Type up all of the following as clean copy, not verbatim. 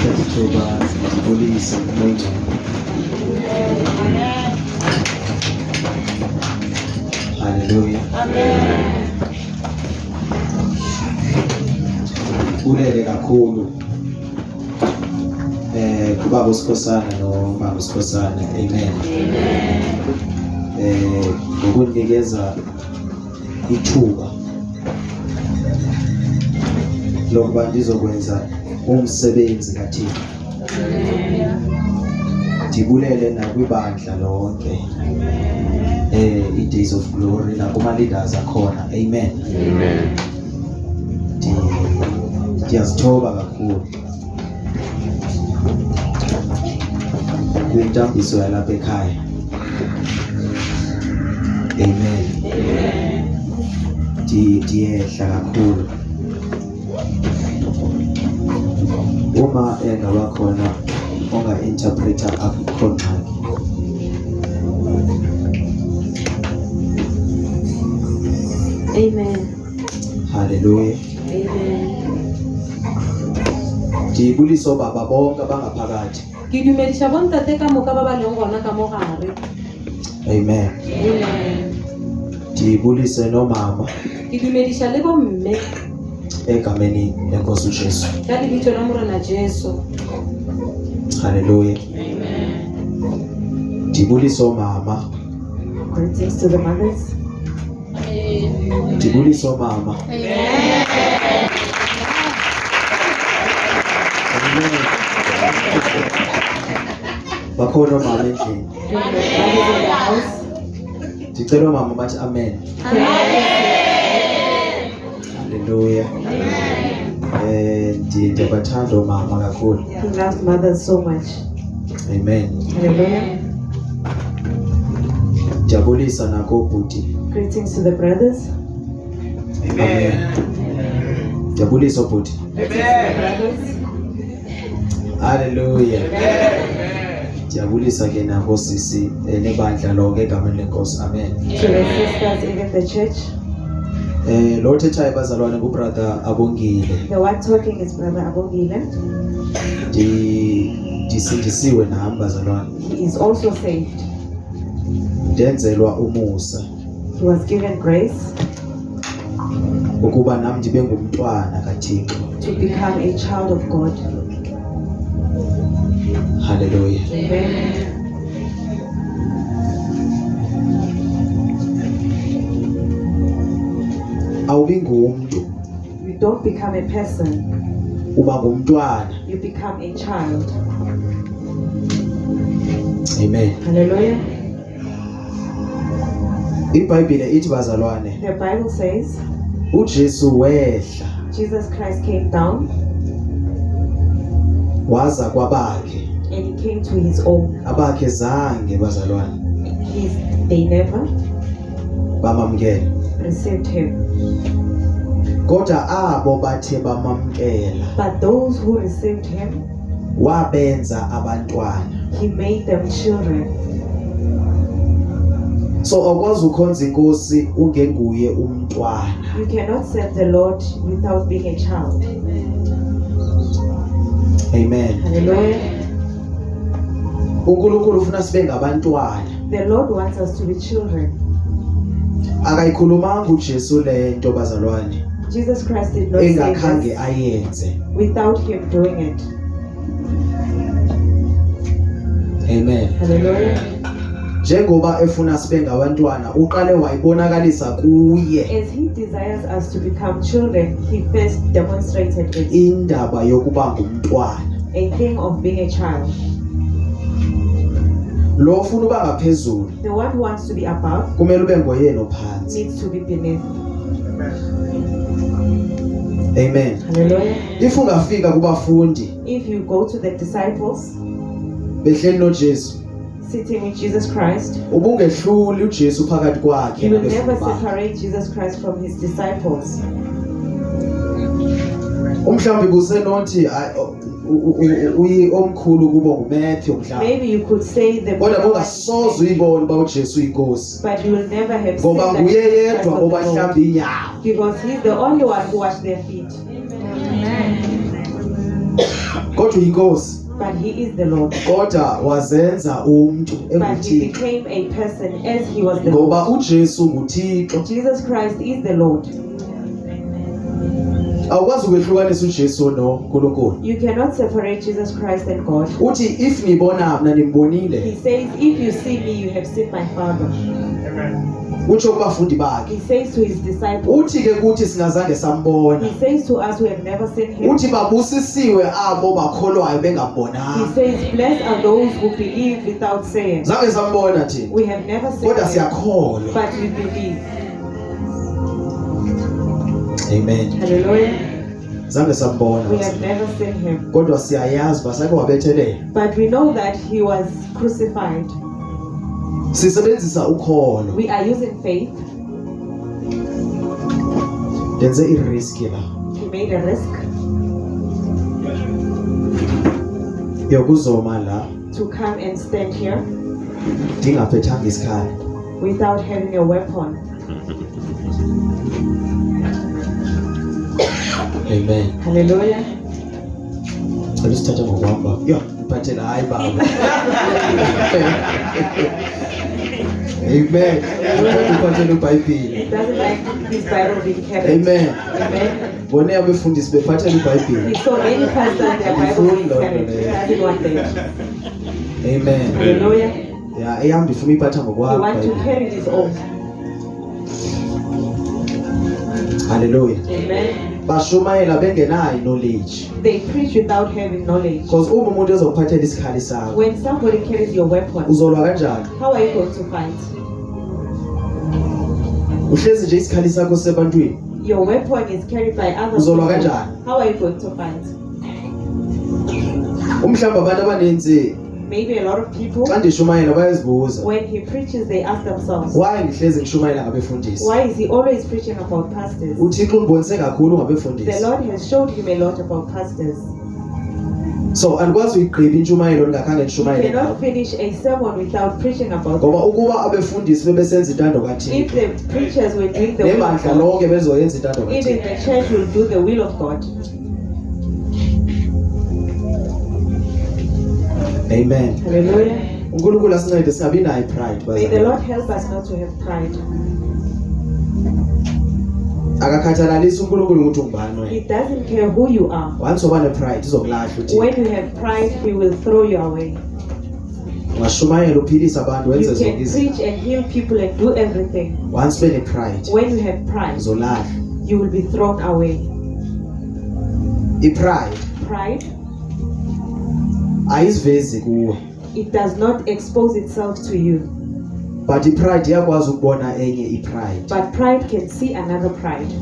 Siyathoba siyabulisa Amen. Hallelujah. Ulele kakhulu kubaba uSikhosana nomama uSikhosana. Amen. Ngokunikeza ithuba lokuba ndizokwenza umsebenzi kaThixo. Ndibulele nakwibandla lonke i-Days of Glory nakuma leaders akhona. Amen. Ndiyazithoba kakhulu kwintambiso yalapha ekhaya. Amen. Ndiyehla kakhulu uma engaba khona onga-interpreter akukho ngxaki. Amen. Hallelujah. Amen. Ndibulisa obaba bonke abangaphakathi. Ke dumedisha bontate ka moka ba ba leng gona ka mo gare. Amen. Amen. Ndibulise nomama Ke dumedisha le bomme egameni lenkosi uJesu. ka lebitso la Morena Jesu. Hallelujah. Amen. Ndibulisa omama. Greetings to the mothers. Ndibulisa omama. Bakhona omama endlini. Mothers in the house. Ndicela omama bathi amen. Hallelujah. Ndiyabathanda omama kakhulu. He loves mothers so much. Amen. Hallelujah. Ndiyabulisa nakobhuti. Greetings to the brothers. Amen. Ndiyabulisa obhuti. Brothers. Hallelujah. Ndiyabulisa ke nakosisi nebandla lonke egameni lenkosi. Amen. To the sisters, even the church. Lo thethayo bazalwane ngubrother Abongile. The one talking is Brother Abongile. Ndisindisiwe nami bazalwane. He is also saved. Ndenzelwa umusa He was given grace ukuba nami ndibe ngumntwana kaThixo. to become a child of God. Hallelujah. Amen. Awubi ngumuntu, You don't become a person, uba ngumntwana. you become a child. Amen. Hallelujah. iBhayibhile ithi bazalwane, The Bible says uJesu wehla Jesus Christ came down waza kwabakhe, and he came to his own. abakhe zange bazalwane They never bamamkela, received him. kodwa abo bathe bamamkela But those who received him, wabenza abantwana. he made them children. So awukwazi ukhonza inkosi ungenguye umntwana. You cannot serve the Lord without being a child. Amen. Hallelujah. uNkulunkulu ufuna sibe ngabantwana. The Lord wants us to be children. Akayikhulumanga uJesu lento bazalwane Jesus Christ did not say engakhange this ayenze. without him doing it. Amen. Hallelujah. Njengoba efuna sibe ngabantwana uqale wayibonakalisa kuye As he desires us to become children, he first demonstrated it. indaba yokuba ngumntwana. A thing of being a child. Lo ufuna uba ngaphezulu The one who wants to be above kumele ube ngoyena ophansi. needs to be beneath. Amen. Hallelujah. If ungafika kubafundi If you go to the disciples behleli noJesu, sitting with Jesus Christ, ubungehluli uJesu phakathi kwakhe you will never nabafundi bakhe. separate Jesus Christ from his disciples. Umhlambi busenothi omkhulu kubo nguMatthew mhlawumbe. Maybe you could say the Kodwa bongasoze uyibone uba uJesu uyinkosi. but you will never have Ngoba said that nguye Jesus Christ yedwa was the Lord. obahlamba inyawo. Because he's the only one who washed their feet. kodwa inkosi but he is the Lord. kodwa wazenza umuntu But he enguThixo became a person as he was the ngoba Lord. uJesu nguThixo. Jesus Christ is the Lord. Awukwazi ukwehlukanisa uJesu noNkulunkulu. You cannot separate Jesus Christ and God. Uthi if nibona mina He nimbonile. says, if you see me, you have seen my Father. Utsho kubafundi bakhe. He says to his disciples, Uthi ke kuthi singazange sambona. he says to us who have never seen him, Uthi babusisiwe abo bakholwayo he bengabonanga. says, blessed are those who believe without saying. Zange sambona thina. We have never seen Kodwa him, siyakholwa. but we believe. Amen. Hallelujah. Zange sambona. We have never seen him, Kodwa siyayazi basake wabethelela. but we know that he was crucified. Sisebenzisa ukholo. We are using faith. Denze i-risk la. He made a risk Yokuzoma la to come and stand here ndingaphethanga isikhali. without having a weapon. Amen. Hallelujah. Alisithatha ngokwamba. Yo, iphathela hayi baba. Amen. Iphathela uBhayibheli. It doesn't like his Bible being carried. Amen. Amen. Bone abefundisi bephathela uBhayibheli. He saw many pastors their Bible being carried. He doesn't want that. Amen. Hallelujah. Ya eyambi ifuna iphatha He ngokwabo. wants to carry his own. Hallelujah. Amen. Bashumayela bengenayo knowledge. They preach without having knowledge. Because uma umuntu ezokuphathela isikhali sakho, When somebody carries your weapon, uzolwa kanjani? how are you going to fight? Uhlezi nje isikhali sakho sebantwini. Your weapon is carried by other Uzolwa people. kanjani? How are you going to fight? Umhlamba abantu abaninzi Maybe a lot of people, xa ndishumayela bayazibuza. when he preaches, they ask themselves, Why ngihlezi ngishumayela ngabefundisi? why is he always preaching about pastors? uThixo undibonise kakhulu The ngabefundisi. Lord has showed him a lot about pastors. So andikwazi uyigqiba intshumayelo ndingakhange You nishumayele cannot ngabo. finish a sermon without preaching about them. Ngoba ukuba abefundisi bebesenza intando If kaThixo, the preachers were doing the will of nebandla God, lonke bezoyenza intando even kaThixo. the church will do the will of God. Amen. Hallelujah. uNkulunkulu asincede singabi nayo pride May the bazalwane. Lord help us not to have pride. Akakhathalalisi uNkulunkulu ukuthi ungubani He wena. doesn't care who you are. Once uba nepride izokulahla uthi. When you have pride, he will throw you away. Ungashumayela uphilisa abantu You wenze can zonke izinto. preach and heal people and do everything. Once benepride When you have pride, uzolahla. you will be thrown away. Ipride Pride, ayisivezi kuwe. it does not expose itself to you. But ipride iyakwazi ukubona enye ipride. But pride can see another pride.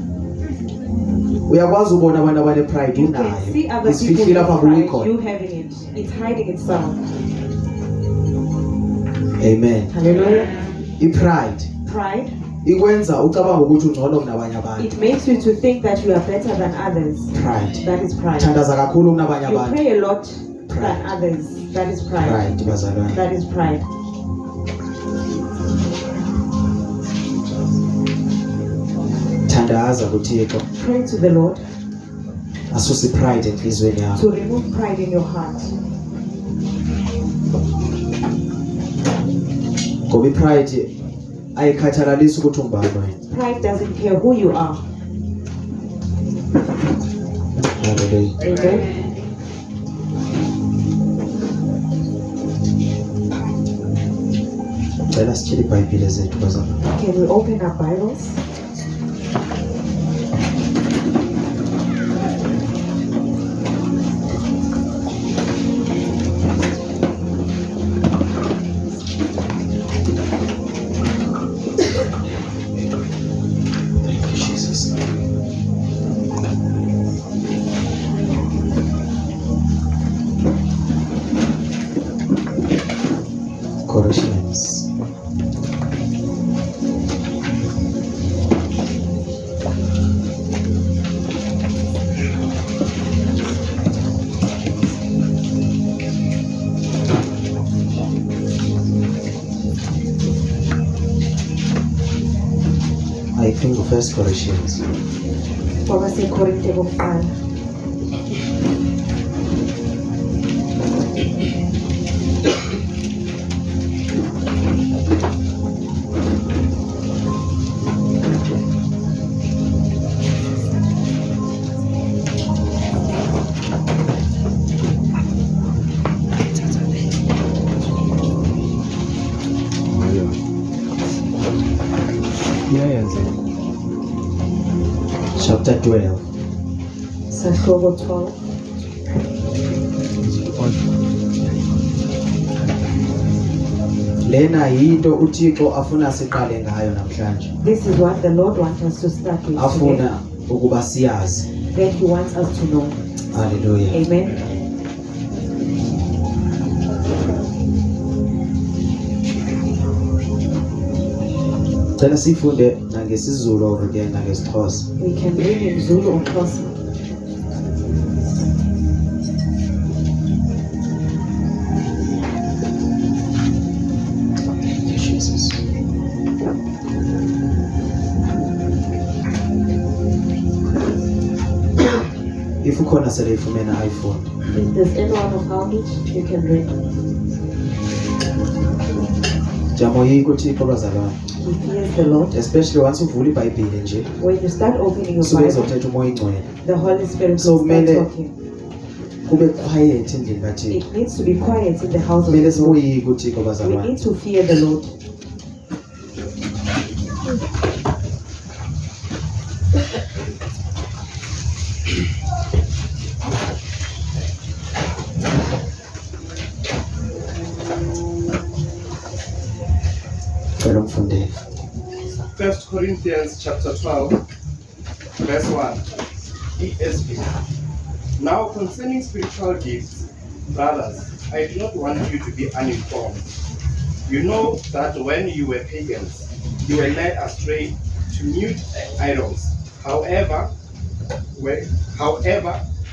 Uyakwazi ubona abantu abane pride You can see unayo. other people Isifihlile lapha with pride, kuyikhona. you having it. It's hiding itself. Amen. Hallelujah. Ipride Pride, ikwenza ucabanga ukuthi ungcono kunabanye abantu. it makes you to think that you are better than others. Pride. That is pride. Thandaza kakhulu kunabanye You abantu. pray a lot Pride. than others. That is pride. Pride bazalwane. That is pride. Thandaza kuThixo. Pray to the Lord Asuse pride enhlizweni yakho. to remove pride in your heart. Ngoba ipride ayikhathalalisi ukuthi ungubani wena. Pride doesn't care who you are. Hallelujah. Amen. Cela sitshele iBhayibheli zethu bazalwane. Can we open our Bibles? Thank you, Jesus. Colossians. I think First Colossians. Kwabasekorinte bokuqala. chapter 12. Sahlobo 12. Lena yinto uThixo afuna siqale ngayo namhlanje. This is what the Lord wants us to start with today. Afuna ukuba siyazi. That He wants us to know. Hallelujah. Amen. Cela sifunde nangesizulu or ke nangesixhosa. We can read in Zulu or Xhosa. Jesus. If ukhona sele ifumene iPhone. If there's anyone who found it, you can read. Jamoyika uThixo bazalwane. He fears the Lord. Especially once uvula iBhayibheli nje. When you start opening your Suke Bible, ezothetha umoya ingcwele. the Holy Spirit So will start kumele- talking. Kube quiet endlini kaThixo. It needs to be quiet in the house of Kumele the Lord. siboyike uThixo We bazalwane. need to fear the Lord. Cela umfundele. 1 Corinthians chapter 12, verse 1, ESV. Now concerning spiritual gifts, brothers, I do not want you to be uninformed. You know that when you were pagans, you were led astray to mute idols. However,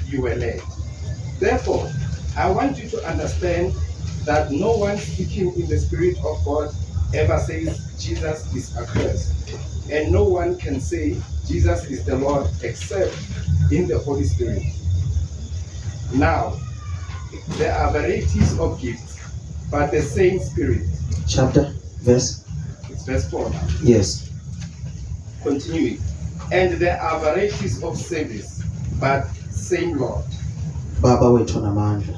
you were led. Therefore, I want you to understand that no one speaking in the Spirit of God ever says Jesus is accursed, and no one can say Jesus is the Lord except in the Holy Spirit. Now, there are varieties of gifts, but the same Spirit. Chapter, verse. It's verse 4 now. Yes. Continuing. And there are varieties of service, but same Lord. Baba wethu namandla.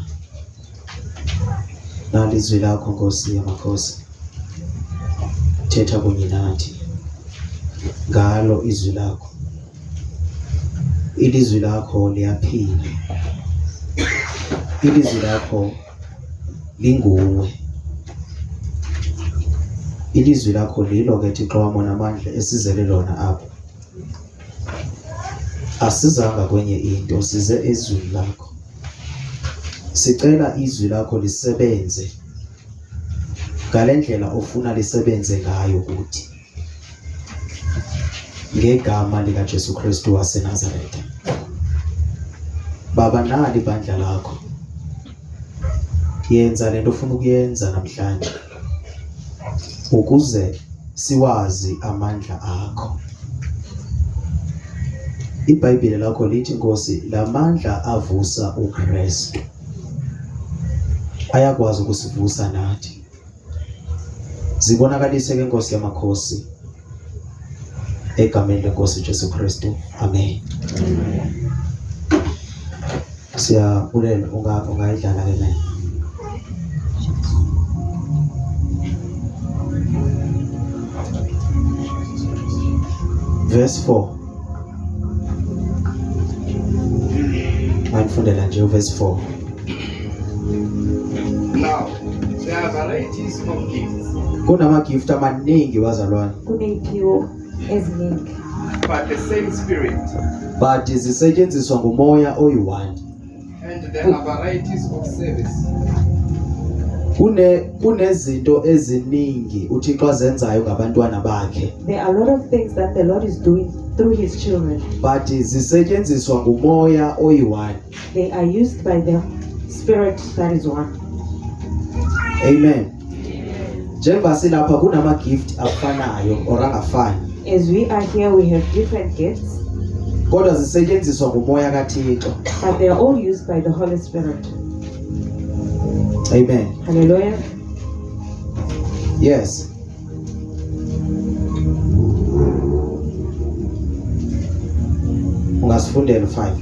Nalizwi lakho Nkosi yamakhosi. Thetha kunye nathi. Ngalo izwi lakho. Ilizwi lakho liyaphila. Ilizwi lakho linguwe. Ilizwi lakho lilo ke Thixo wamo namandla esizele lona apho. Asizanga kwenye into, size ezwini lakho. Sicela izwi lakho lisebenze ngalendlela ofuna lisebenze ngayo kuthi. Ngegama lika Jesu Kristu waseNazaretha. Baba nali ibandla lakho. Yenza lento ofuna ukuyenza namhlanje. Ukuze siwazi amandla akho. IBhayibheli lakho lithi Nkosi lamandla avusa uKristu. Ayakwazi ukusivusa nathi. Zibonakalise ke Nkosi yamakhosi. Egameni leNkosi Jesu Kristu. Amen. Siyabulela ungayidlala ke naye. Verse 4. Manifundela nje verse 4. Now, there are varieties of gifts, Kunama gift amaningi wazalwane. Kuneiphiwo eziningi, but the same Spirit. But zisetshenziswa ngumoya oyi-one. And there are varieties of service, Kunezinto eziningi uThixo azenzayo ngabantwana bakhe. there are a lot of things that the Lord is doing through His children. But zisetshenziswa ngumoya oyi-one. They are used by the Spirit that is one. Amen. Njengoba silapha kunama gift afanayo or angafani. As we are here, we have different gifts, Kodwa zisetshenziswa ngumoya kaThixo. but they are all used by the Holy Spirit. Amen. Hallelujah. Yes. Ungasifundela 5.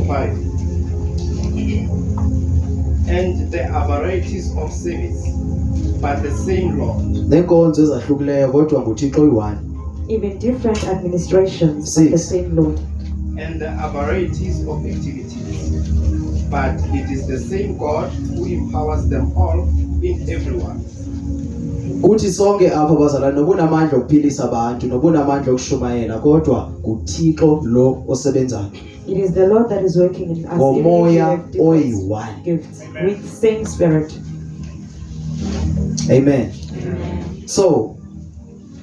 5. And there are varieties of service, but the same Lord. Nenkonzo ezahlukileyo kodwa nguThixo oyi-one. even different administrations of the 6. same Lord. And there are varieties of activities, but it is the same God who empowers them all in everyone. Kuthi sonke apha bazalwane nobunamandla okuphilisa abantu nobunamandla okushumayela kodwa kuThixo lo osebenzayo It is the Lord that is working in us, even if we ngomoya have different oyi-one. gifts with the same spirit. Amen. So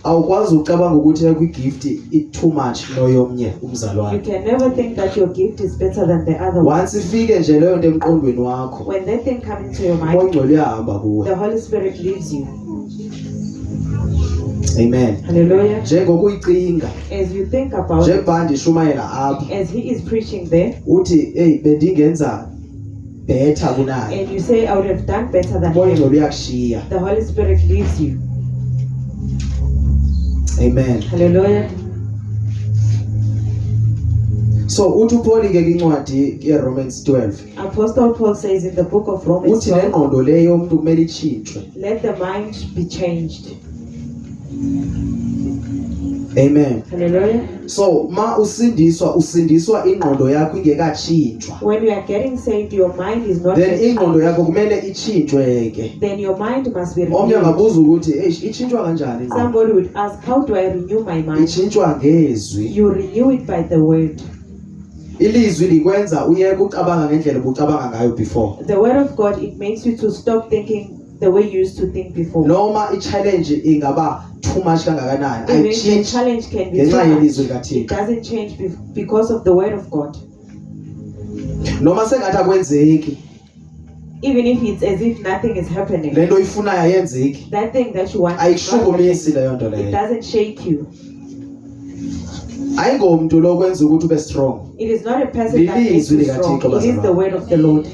awukwazi ucabanga ukuthi kwi-gift it too much noyomnye You umzalwane. can never think that your gift is better than the other one. Once ifike nje leyo nto emqondweni wakho When that thing comes into your umoya mind, ongcwele uyahamba kuwe. the Holy Spirit leaves you. Amen. Hallelujah. Njengokuyicinga As you think about it, njengoba ndishumayela apha as he is preaching there, uthi hey bendingenza better kunaye. and you say, I would have done better than Umoya him, ongcwele uyakushiya. the Holy Spirit leaves you. Amen. Hallelujah. So uthi uPaul ke kwincwadi yeRomans 12 Apostle Paul says in the book of Romans, uthi le ngqondo leyo umuntu kumele itshintshwe. let the mind be changed. Amen. Hallelujah. So ma usindiswa ingqondo yakho ingekatshintshwa. When you are getting saved, your mind is not Then yet ingqondo changed. yakho kumele itshintshwe ke. Then your mind must be Omnye renewed. angabuza ukuthi itshintshwa kanjani ingqondo? Somebody would ask, how do I renew my mind? Itshintshwa ngezwi. You renew it by the word. Ilizwi likwenza uyeke ucabanga ngendlela obucabanga ngayo before. The word of God, it makes you to stop thinking the way you used to think before. Noma i-challenge ingaba too much kangakanani Even the ayichange challenge can be ngenxa too yelizwi much. likaThixo. It doesn't change because of the word of God. Noma sengathi akwenzeki Even if it's as if nothing is happening. lento oyifunayo ayenzeki That thing that you want, is not ayikushukumisi leyo nto happening. It leyo. doesn't shake you. Ayingomntu lo kwenza ukuthi ube strong. It is not a person that makes Lilizwi you likaThixo, strong. It is the bazalwane. word of the Lord.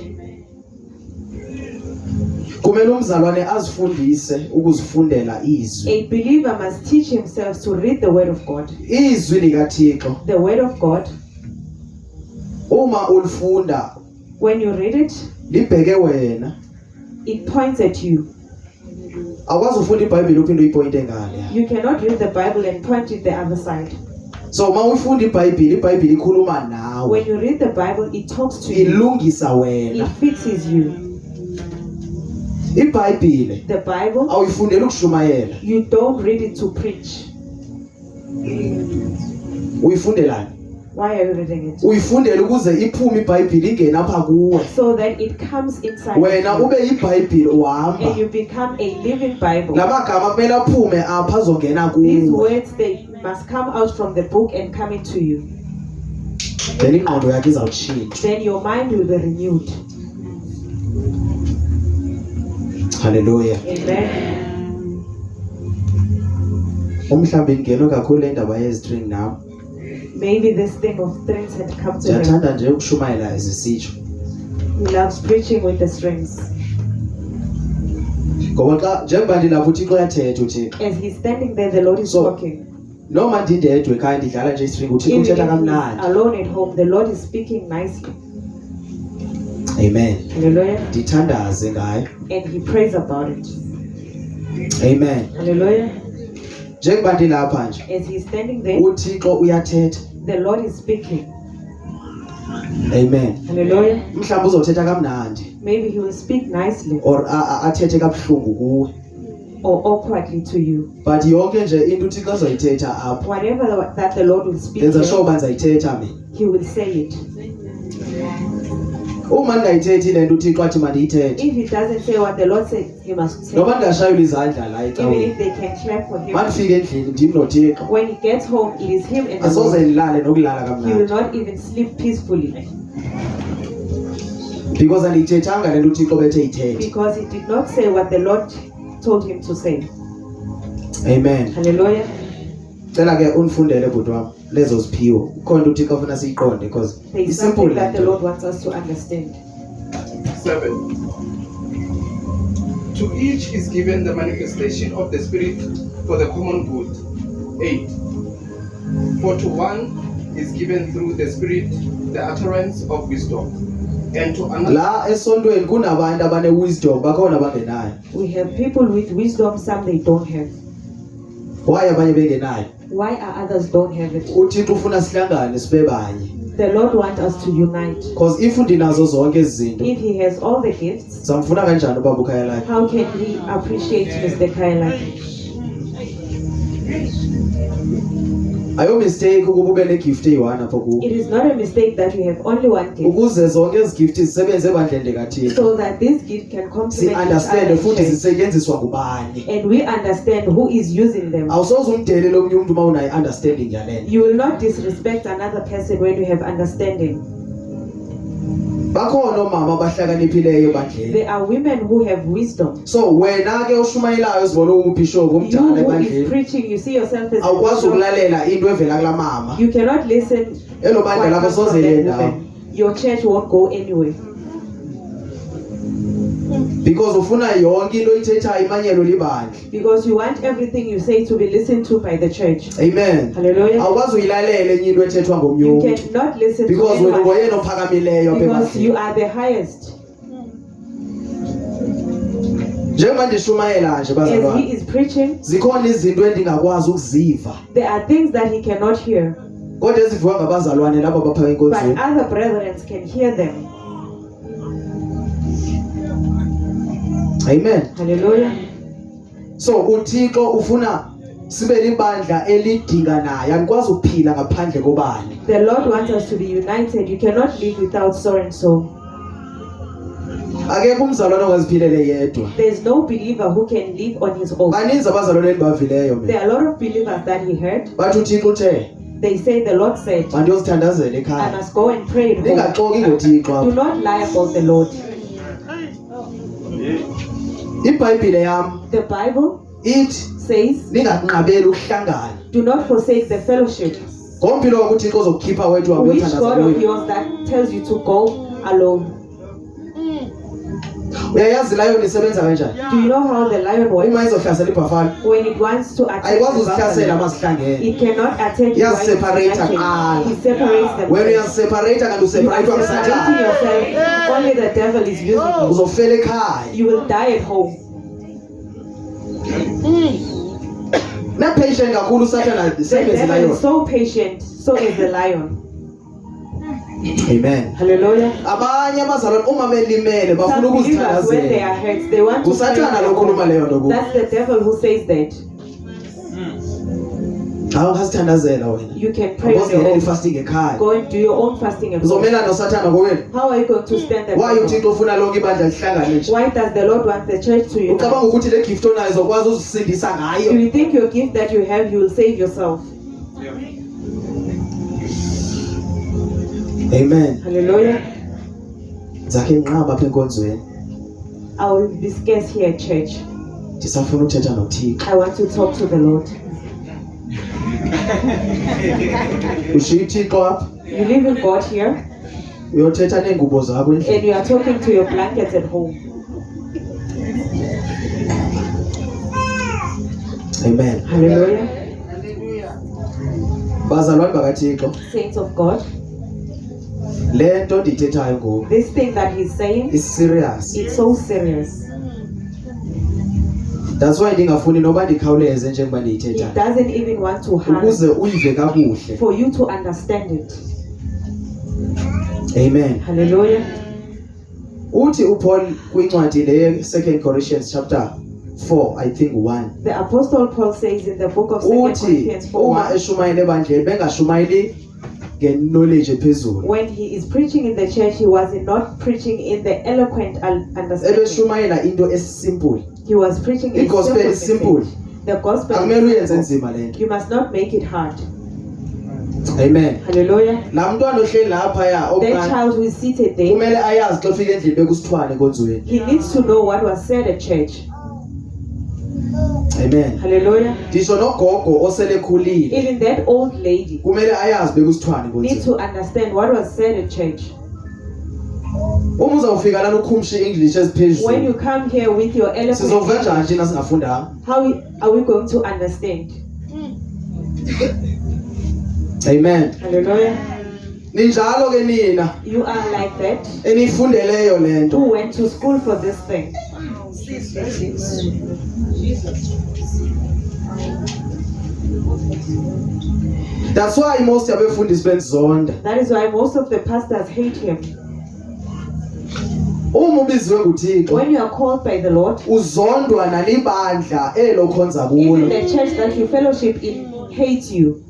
Kumele umzalwane azifundise ukuzifundela izwi. A believer must teach himself to read the word of God. Izwi likaThixo The word of God, uma ulifunda when you read it, libheke wena. it points at you. Awukwazi ufunda iBhayibheli uphinde uyipointe ngale. You cannot read the Bible and point it the other side. So uma ufunda iBhayibheli ikhuluma When nawe. you read the Bible, it talks to you. Ilungisa It wena. fixes you. iBhayibheli The Bible, awuyifundeli ukushumayela. you don't read it to preach. Uyifundelani? Why are you reading it? Uyifundela ukuze iphume iBhayibheli ingena apha kuwe. So that it comes inside Wena you ube iBhayibheli uhamba. and you become a living Bible. Lamagama kumele aphume apha azongena These kuwe. words, they must come out from the book and come into you. Then ingqondo yakhe izawutshintsha. Then your mind will be renewed. Hallelujah. Amen. Umhlambi ngeno kakhulu endaba yezitring nami. Maybe this thing of strings had come to him. Ndiyathanda nje ukushumayela ezisitsho. He loves preaching with the strings. Ngoba xa njengoba ndilapho uThixo uyathetha uThixo. As he's standing there, the Lord is So, talking. Noma ndindedwe ekhaya ndidlala nje istring uThixo Even uthetha if kamnandi. he's alone at home, the Lord is speaking nicely. Amen. Hallelujah. Ndithandaze ngayo. And he prays about it. Amen. Hallelujah. Njengoba ndilapha nje As he's standing there, uThixo uyathetha. the Lord is speaking. Amen. Hallelujah. Mhlawumbe uzothetha kamnandi Maybe he will speak nicely or athethe kabuhlungu kuwe. or awkwardly to you. But yonke nje into uThixo azoyithetha apha. Whatever that the Lord will speak, Ndenza there, sure uba ndizayithetha mina. he will say it. Uma ndingayithethi le nto uThixo athi mandiyithethe. If he doesn't say what the Lord says, he must say. Noba ndingashayula izandla la Even ecaweni. if they can clap for him. Mandifike endlini ndim noThixo. When he gets home, it is him and the Asoze Lord. ndilale nokulala He will kamnandi. not even sleep peacefully Because andiyithethanga le nto uThixo bethe yithethe. because he did not say what the Lord told him to say. Amen. Hallelujah. Cela ke unifundele bhuti wami lezo ziphiwo. Ukhona into uThixo ufuna siyiqonde because There is it's simple something le that the nto. Lord wants us to understand. 7. To each is given the manifestation of the Spirit for the common good. 8. For to one is given through the Spirit the utterance of wisdom, and to another La esontweni kunabantu abane wisdom bakhona abangenayo. We have people with wisdom, some they don't have. Why abanye bengenayo? Why are others don't have it? uThixo ufuna sihlangane sibe banye, The Lord wants us to unite. because if ndinazo zonke izinto If He has all the gifts, zamfuna kanjani ubaba ukhaya lakhe? how can we appreciate Mr. Kaila? Ayo mistake ukuba ube negift eyi-1 apho kuwe, It is not a mistake that we have only one gift, ukuze zonke ezi gift zisebenze ebandleni likaThixo, so that this gift can complement each si-understande other futhi in church, zisetyenziswa ngubani. and we understand who is using them. Awusoze umdelele omnye umuntu uma unayo understanding yale nto. You will not disrespect another person when you have understanding. Bakhona omama abahlakaniphileyo ebandleni. There are women who have wisdom. So wena ke oshumayelayo uzibona ungubishop You omdala who is ebandleni, preaching, you see yourself as a awukwazi bishop. ukulalela into evela kulaa mama. You cannot listen Elo bandla what lakho comes from soze that liye ndawo, woman. Your church won't go anywhere, because ufuna yonke into oyithethayo imanyelwe libandla. because you want everything you say to be listened to by the church. Amen. Hallelujah. Awukwazi uyilalela enye into ethethwa ngomnye You umuntu, cannot listen to because wena anyone ngoyena ophakamileyo apha because you ebandleni. are the highest. Njengoba ndishumayela nje As bazalwane, he is preaching, zikhona izinto endingakwazi ukuziva, there are things that he cannot hear, kodwa eziviwa ngabazalwane labo abapha but enkonzweni. other brethren can hear them. Amen. Hallelujah. So uThixo ufuna sibe libandla elidinganayo, anikwazi ukuphila ngaphandle kobani. The Lord wants us to be united. You cannot live without so and so. Akekho umzalwane ongaziphilele yedwa. There is no believer who can live on his own. Baninzi abazalwane endibavileyo There mina, are a lot of believers that he heard. bathi uThixo uthe They say the Lord said, mandiyozithandazela I ekhaya. must go and pray at home. Ningaxoki ngoThixo Do apha. not lie about the Lord. iBhayibhile yam The Bible ithi says, ninganqabeli ukuhlangana. do not forsake the fellowship. Ngompilo wakho uThixo ozokukhipha wedwa Which God of uyothandazela. yours that tells you to go alone? Uyayazi lion isebenza kanjani? Do you know how the lion works? Uma izohlasela ibhafana, When it wants to attack ayikwazi the uzihlasela buffalo, ama zihlangene. it cannot attack you Yes, while it's separate attacking. kuqala. He separates them. When you first. separate kanti You useparate are separating kwakusathana, yourself. Only the devil is using you. uzofela ekhaya. You will die at home. Na patient kakhulu usathana The same as devil lion. is so patient, so is the lion. Amen. Hallelujah. Abanye abazalwane uma belimele bafuna Some believers, when they are ukuzithandazela. hurt, they want to pray Usathana at lo khuluma home. leyo nto kuwe. That's the devil who says that. Hawu ngasithandazela wena. You can pray on your Uzongenela own. ifasting ekhaya. Go and do your own fasting at home. Uzomelana nosathana ngowena. How are you going to stand that? Why battle? uThixo ufuna lonke ibandla lihlangane nje? Why does the Lord want the church to unite? Ucabanga ukuthi le gift onayo izokwazi uzisindisa Do ngayo? you think your gift that you have, you will save yourself? Amen. Hallelujah. Zakhe nqaba apha enkonzweni. I will be scarce here at church. Ndisafuna ukuthetha noThixo. I want to talk to the Lord. Ushiya uThixo apha, You live in God here, uyothetha neengubo zakho endlini. and you are talking to your blankets at home. Amen. Hallelujah. Bazalwane bakaThixo, Saints of God, le nto ndiyithethayo ngoku this thing that he's saying, is serious. it's so serious. That's why ndingafuni noba ndikhawuleze njengoba He ndiyithethayo, doesn't even want to harm ukuze uyive kakuhle. for you to understand it. Amen. Hallelujah. Uthi uPaul kwincwadi le 2 Corinthians chapter 4, I think 1. The Apostle Paul says in the book of 2 Uthi Corinthians 4, uma eshumayela ebandleni bengashumayeli ngeknowledge ephezulu. when he is preaching in the church, he was not preaching in the eloquent understanding. Ebeshumayela into esimple. He was preaching in I-gospel is simple. The gospel Akumele is uyenze simple. nzima le nto. You must not make it hard. Amen. Hallelujah. La mntwana ohleli lapha ya That okanye child who is seated there, kumele ayazi xa ufika endlini bekusithwane enkonzweni. he needs to know what was said at church. Amen. Hallelujah. Ndisho nogogo oselekhulile Even that old lady kumele ayazi bekusithwane needs enkonzweni. to understand what was said at church. Uma uzawufika lana ukhumshe English When eziphezulu, you come here with your eloquent sizova njani English, thina singafundanga? how are we going to understand? Amen. Hallelujah. Ninjalo ke nina You are like that enifundeleyo le nto. who went to school for this thing. That's why most yabefundisi benzonda. That is why most of the pastors hate him. Uma ubiziwe nguThixo, When you are called by the Lord, uzondwa nalibandla elokhonza even kulo. the church that you fellowship in hates you.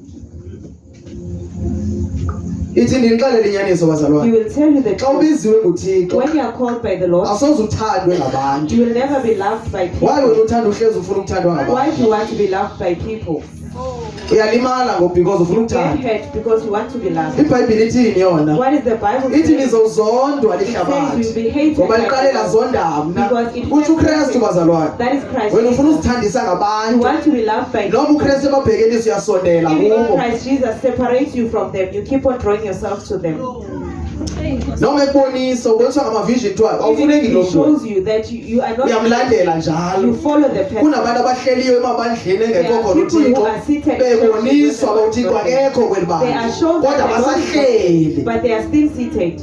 Ithi ndinixelele inyaniso He bazalwane. will tell you the Xa truth. ubiziwe nguThixo, When you are called by the Lord, asoze uthandwe ngabantu. you will never be loved by Why wena people. uthanda uhlezi ufuna ukuthandwa Why ngabantu? do you want to be loved by people? Uyalimala ngoba because ufuna You get ukuthandwa. hurt because you want to be loved. iBhayibhile ithini yona? What is the Bible Ithi saying? nizozondwa It says lihlabathi. you will be hated Ngoba by liqalela God. zonda mna. Because it Uthi uKristu bazalwane. That is Christ Wena ufuna Jesus. uzithandisa You ngabantu. want to be loved by Noma people. uKristu ebabhekelisa uyasondela Even though kubo. Christ Jesus separates you from them, you keep on drawing yourself to them. Noma ekubonisa ubonisa ngama-vision kuthiwa Even awufuneki if lo he muntu. shows you that you are not, Uyamlandela you njalo. follow the person. Kunabantu abahleliyo emabandleni engekho There are khona people who uThixo. are seated Beboniswa uba uThixo in akekho kweli They bandla. are shown Kodwa that they basahleli. don't, but they are still seated.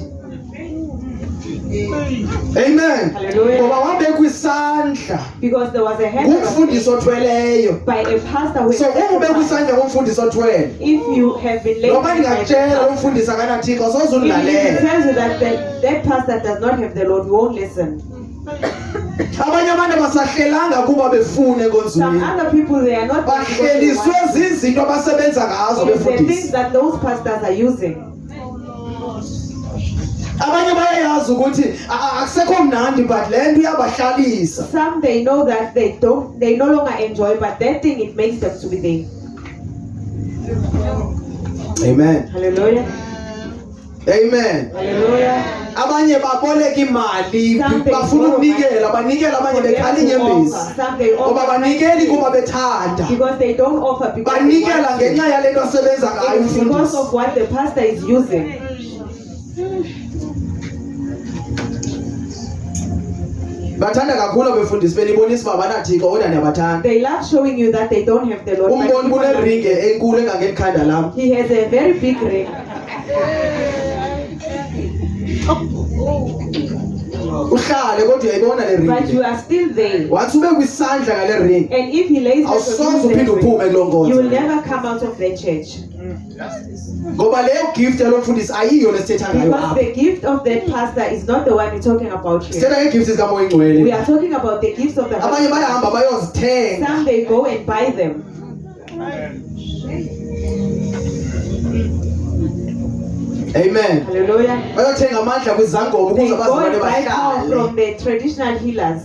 Amen. Hallelujah. Ngoba wabekwa isandla Because there was a hand that was ngumfundisi made othweleyo. by a pastor who is So uma ubekwa sacrificed. isandla ngumfundisi othwele. If you have been laid Noma by a ngingakutshela lo pastor, mfundisi akanaThixo soze even if he unilalela. tells you that that pastor does not have the Lord, you won't listen. Abanye abantu abasahlelanga kuba befune Some konzweni. other people, they are not because they Bahleliswe want to. zizinto abasebenza ngazo It's the things befundisi. that those pastors are using. Abanye bayayazi ukuthi akusekho mnandi but le nto iyabahlalisa. Some they know that they no longer enjoy, but that thing, it makes them to be there. Amen. Hallelujah. Amen. Hallelujah. Abanye baboleka imali Some they bafuna borrow ukunikela banikela abanye For them bekhala to inyembezi. offer. Some they Ngoba offer banikeli kuba bethanda. because they don't offer because they Banikela want to. ngenxa yale nto asebenza ngayo It's because umfundisi. of what the pastor is using. Bathanda kakhulu abefundisi benibonisa uba banaThixo kodwa niyabathanda. They love showing you that they don't have the Lord. but Umboni people buneringe don't. enkulu engangeli khanda lam. He has a very big ring. Uhlale kodwa uyayibona le But you ringe. are still there. Wathi ube kwisandla ngale ring. And if he lays hands Awusoze on you, uphinde uphume kulo you will nkonzo. never come out of the church. Ngoba leyo gift yalo mfundisi ayiyo lesithetha ngayo Because apha. the gift of that pastor is not the one we're talking about here. Sithetha ngeegifts zikamoya We ingcwele. are talking about the gifts of the Abanye Holy Spirit. bayahamba bayozithenga. Some they go and buy them. Amen. Hallelujah. Bayothenga amandla kwizangoma They ukuze go abazalwane and buy power bahlale. from the traditional healers.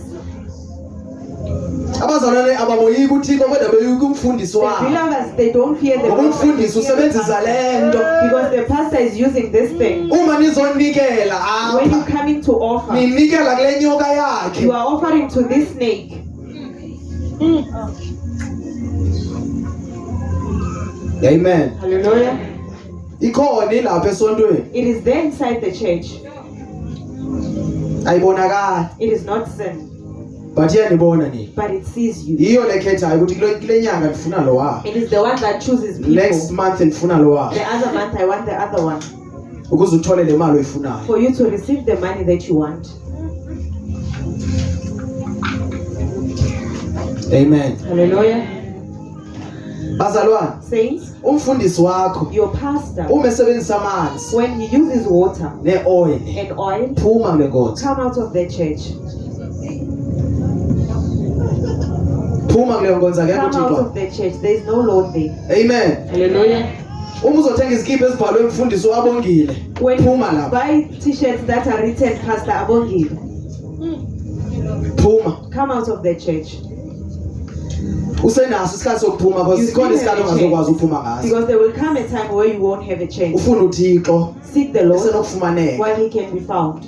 Abazalwane abamoyiki uThixo kodwa beyika umfundisi The wabo. believers, they don't fear the Ngoba Lord, but they umfundisi fear the usebenzisa pastor. le nto. Because the pastor is using this thing. Uma nizonikela When you apha, coming to offer, ninikela kule nyoka you yakhe. are offering to this snake. Amen. Hallelujah. Ikhona ilapha esontweni. It is there inside the church. Ayibonakali. It is not sin, But iyanibona nini. but it sees you. Yiyo lekhethayo ukuthi kule nyanga ndifuna lo wabo. It is the one that chooses Next people. month ndifuna lo wabo. The other month, I want the other one. Ukuze uthole le mali oyifunayo. For you to receive the money that you want. Amen. Hallelujah. Bazalwane, Saints, umfundisi wakho your pastor, uma esebenzisa amanzi when he uses water ne-oil and oil, phuma kule nkonzo. come out of the church. Phuma kule nkonzo akekho Come out uThixo. of the church. There is no Lord there. Amen. Hallelujah. Uma uzothenga izikipa ezibhalwe umfundisi wabongile, When phuma you lapha. buy t-shirts that are written Pastor Abongile, Phuma. come out of the church. Usenaso isikhathi sokuphuma because You sikhona still have isikhathi a ongazokwazi chance. ukuphuma ngaso. Because there will come a time where you won't have a chance. Ufuna uThixo Seek the Lord esenokufumaneka. while he can be found.